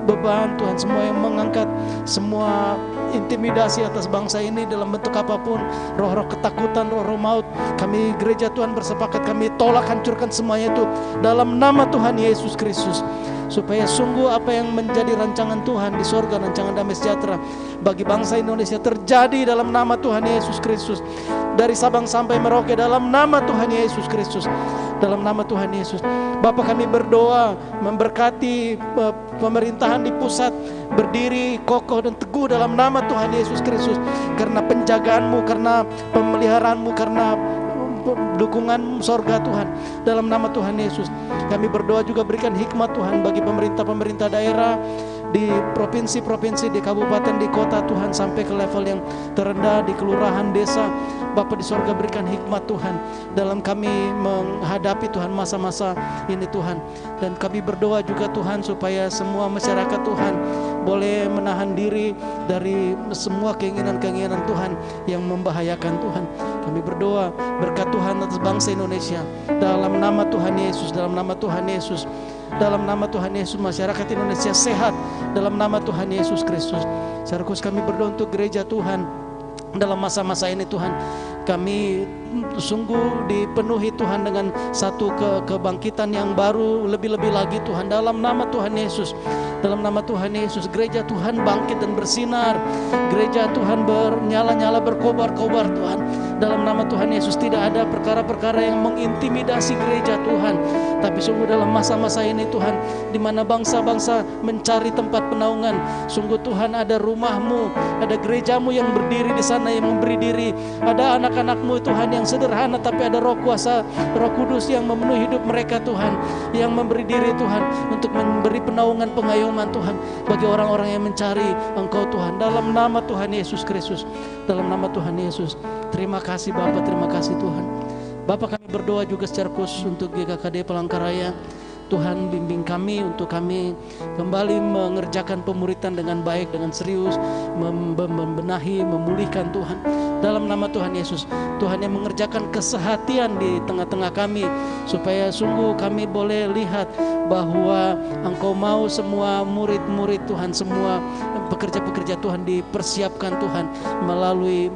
beban, Tuhan semua yang mengangkat semua intimidasi atas bangsa ini dalam bentuk apapun, roh-roh ketakutan, roh-roh maut, kami gereja Tuhan bersepakat, kami tolak, hancurkan semuanya itu dalam nama Tuhan Yesus Kristus. Supaya sungguh apa yang menjadi rancangan Tuhan di sorga, rancangan damai sejahtera bagi bangsa Indonesia terjadi dalam nama Tuhan Yesus Kristus. Dari Sabang sampai Merauke dalam nama Tuhan Yesus Kristus. Dalam nama Tuhan Yesus. Bapa, kami berdoa memberkati pemerintahan di pusat berdiri kokoh dan teguh dalam nama Tuhan Yesus Kristus. Karena penjagaanmu, karena pemeliharaanmu, karena dukungan sorga Tuhan. Dalam nama Tuhan Yesus kami berdoa juga berikan hikmat Tuhan bagi pemerintah-pemerintah daerah di provinsi-provinsi, di kabupaten, di kota Tuhan, sampai ke level yang terendah di kelurahan, desa. Bapa di sorga berikan hikmat Tuhan dalam kami menghadapi Tuhan masa-masa ini Tuhan. Dan kami berdoa juga Tuhan supaya semua masyarakat Tuhan boleh menahan diri dari semua keinginan-keinginan Tuhan yang membahayakan Tuhan. Kami berdoa berkat Tuhan atas bangsa Indonesia dalam nama Tuhan Yesus, dalam nama Tuhan Yesus. Dalam nama Tuhan Yesus, masyarakat Indonesia sehat dalam nama Tuhan Yesus Kristus. Secara khusus kami berdoa untuk gereja Tuhan dalam masa-masa ini Tuhan. Kami sungguh dipenuhi Tuhan dengan satu kebangkitan yang baru, lebih-lebih lagi Tuhan dalam nama Tuhan Yesus. Dalam nama Tuhan Yesus, gereja Tuhan bangkit dan bersinar. Gereja Tuhan bernyala-nyala, berkobar-kobar Tuhan. Dalam nama Tuhan Yesus, tidak ada perkara-perkara yang mengintimidasi gereja Tuhan. Tapi sungguh dalam masa-masa ini Tuhan, di mana bangsa-bangsa mencari tempat penaungan, sungguh Tuhan ada rumahmu, ada gerejamu yang berdiri di sana yang memberi diri. Ada anak-anakmu Tuhan yang sederhana, tapi ada roh kuasa, roh kudus yang memenuhi hidup mereka Tuhan, yang memberi diri Tuhan untuk memberi penaungan, pengayoman Tuhan bagi orang-orang yang mencari Engkau Tuhan. Dalam nama Tuhan Yesus Kristus, dalam nama Tuhan Yesus. Terima kasih Bapa, terima kasih Tuhan. Bapak, kami berdoa juga secara khusus untuk GKKD Palangkaraya. Tuhan bimbing kami untuk kami kembali mengerjakan pemuritan dengan baik, dengan serius, membenahi, memulihkan Tuhan. Dalam nama Tuhan Yesus, Tuhan yang mengerjakan kesehatian di tengah-tengah kami, supaya sungguh kami boleh lihat bahwa Engkau mau semua murid-murid Tuhan, semua pekerja-pekerja Tuhan dipersiapkan Tuhan melalui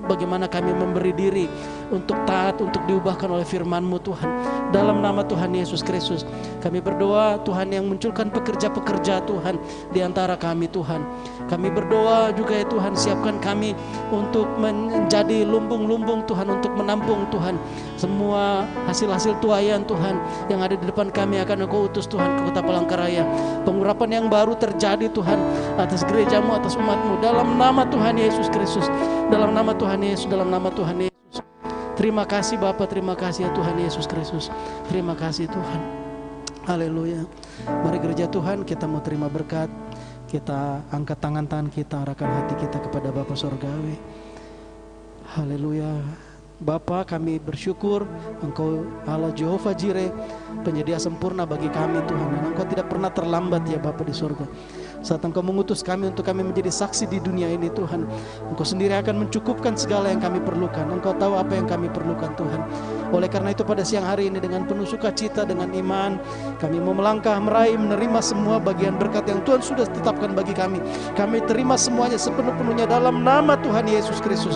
bagaimana kami memberi diri untuk taat, untuk diubahkan oleh firman-Mu Tuhan. Dalam nama Tuhan Yesus Kristus, kami berdoa Tuhan yang munculkan pekerja-pekerja Tuhan di antara kami Tuhan. Kami berdoa juga ya Tuhan, siapkan kami untuk menjadi lumbung-lumbung Tuhan, untuk menampung Tuhan semua hasil-hasil tuaian Tuhan yang ada di depan kami akan Engkau utus Tuhan ke kota Palangkaraya. Pengurapan yang baru terjadi Tuhan atas gerejamu, atas umatmu, dalam nama Tuhan Yesus Kristus, dalam nama Tuhan Yesus, dalam nama Tuhan Yesus. Terima kasih Bapa, terima kasih ya Tuhan Yesus Kristus. Terima kasih Tuhan. Haleluya. Mari gereja Tuhan, kita mau terima berkat. Kita angkat tangan-tangan kita, arahkan hati kita kepada Bapa Sorgawi. Haleluya. Bapa, kami bersyukur Engkau Allah Jehovah Jireh, penyedia sempurna bagi kami Tuhan. Dan Engkau tidak pernah terlambat ya Bapa di sorga. Saat Engkau mengutus kami untuk kami menjadi saksi di dunia ini Tuhan, Engkau sendiri akan mencukupkan segala yang kami perlukan. Engkau tahu apa yang kami perlukan Tuhan. Oleh karena itu pada siang hari ini dengan penuh sukacita, dengan iman, kami mau melangkah meraih, menerima semua bagian berkat yang Tuhan sudah tetapkan bagi kami. Kami terima semuanya sepenuh-penuhnya dalam nama Tuhan Yesus Kristus.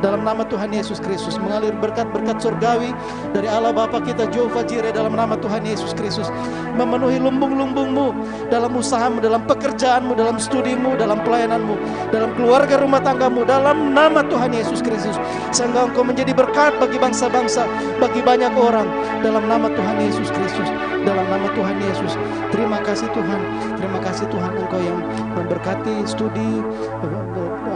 Dalam nama Tuhan Yesus Kristus mengalir berkat-berkat surgawi dari Allah Bapa kita Jehovah Jireh dalam nama Tuhan Yesus Kristus, memenuhi lumbung-lumbungmu dalam usahamu, dalam pekerjaanmu, dalam studimu, dalam pelayananmu, dalam keluarga rumah tanggamu, dalam nama Tuhan Yesus Kristus, sehingga Engkau menjadi berkat bagi bangsa-bangsa, bagi banyak orang, dalam nama Tuhan Yesus Kristus, dalam nama Tuhan Yesus. Terima kasih Tuhan, terima kasih Tuhan, Engkau yang memberkati studi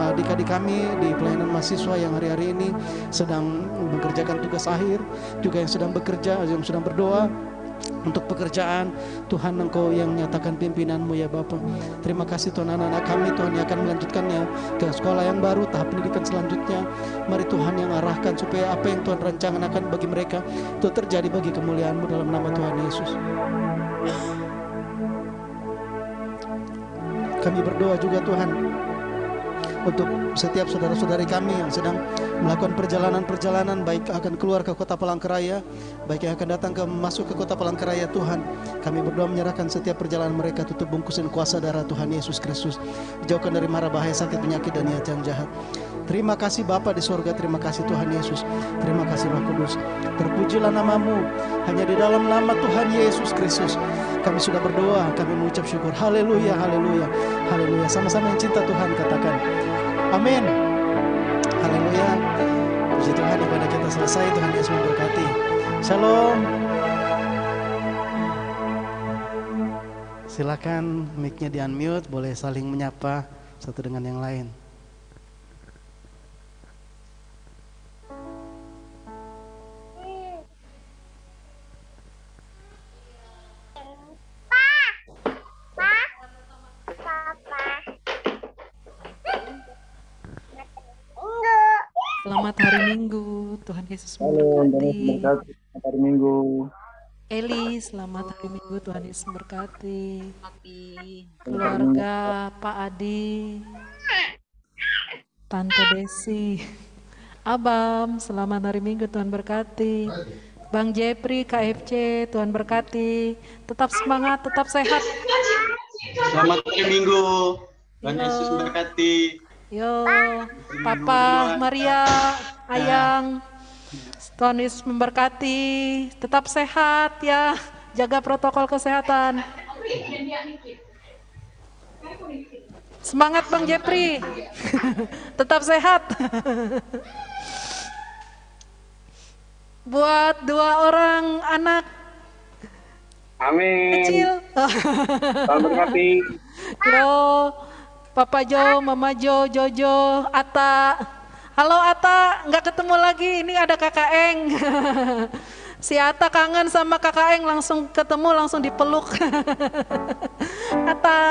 adik-adik kami di pelayanan mahasiswa yang hari-hari ini sedang mengerjakan tugas akhir, juga yang sedang bekerja, yang sedang berdoa. Untuk pekerjaan, Tuhan Engkau yang nyatakan pimpinanmu ya Bapa. Terima kasih Tuhan, anak-anak kami Tuhan yang akan melanjutkannya ke sekolah yang baru, tahap pendidikan selanjutnya. Mari Tuhan yang arahkan supaya apa yang Tuhan rencanakan bagi mereka itu terjadi bagi kemuliaan-Mu dalam nama Tuhan Yesus. Kami berdoa juga Tuhan untuk setiap saudara-saudari kami yang sedang melakukan perjalanan-perjalanan, baik akan keluar ke kota Palangkaraya, baik yang akan datang masuk ke kota Palangkaraya Tuhan. Kami berdoa menyerahkan setiap perjalanan mereka, tutup bungkusin kuasa darah Tuhan Yesus Kristus, jauhkan dari mara bahaya, sakit, penyakit, dan niat yang jahat. Terima kasih Bapa di sorga, terima kasih Tuhan Yesus, terima kasih Roh Kudus. Terpujilah namamu, hanya di dalam nama Tuhan Yesus Kristus kami sudah berdoa, kami mengucap syukur. Haleluya, haleluya, haleluya. Sama-sama yang cinta Tuhan katakan amin. Haleluya. Puji Tuhan, ibadah kita selesai. Tuhan Yesus memberkati. Shalom. Silakan mic-nya di-unmute, boleh saling menyapa satu dengan yang lain. Selamat hari Minggu, Tuhan Yesus memberkati. Selamat hari Minggu. Eli, selamat hari Minggu, Tuhan Yesus memberkati. Keluarga Pak Adi, Tante Desi, Abam, selamat hari Minggu, Tuhan berkati. Bang Jepri, KFC, Tuhan berkati. Tetap semangat, tetap sehat. Selamat hari Minggu. Tuhan Yesus memberkati. Yo, Papa, Maria, Ayang, Tuhan Yesus memberkati. Tetap sehat ya, jaga protokol kesehatan. Semangat Bang Jepri, tetap sehat. Buat 2 orang anak Amin. kecil. Tuhan berkati. Yo, Papa Jo, Mama Jo, Jojo, Ata. Halo Ata, nggak ketemu lagi. Ini ada Kakak Eng. Si Ata kangen sama Kakak Eng, langsung ketemu, langsung dipeluk. Ata.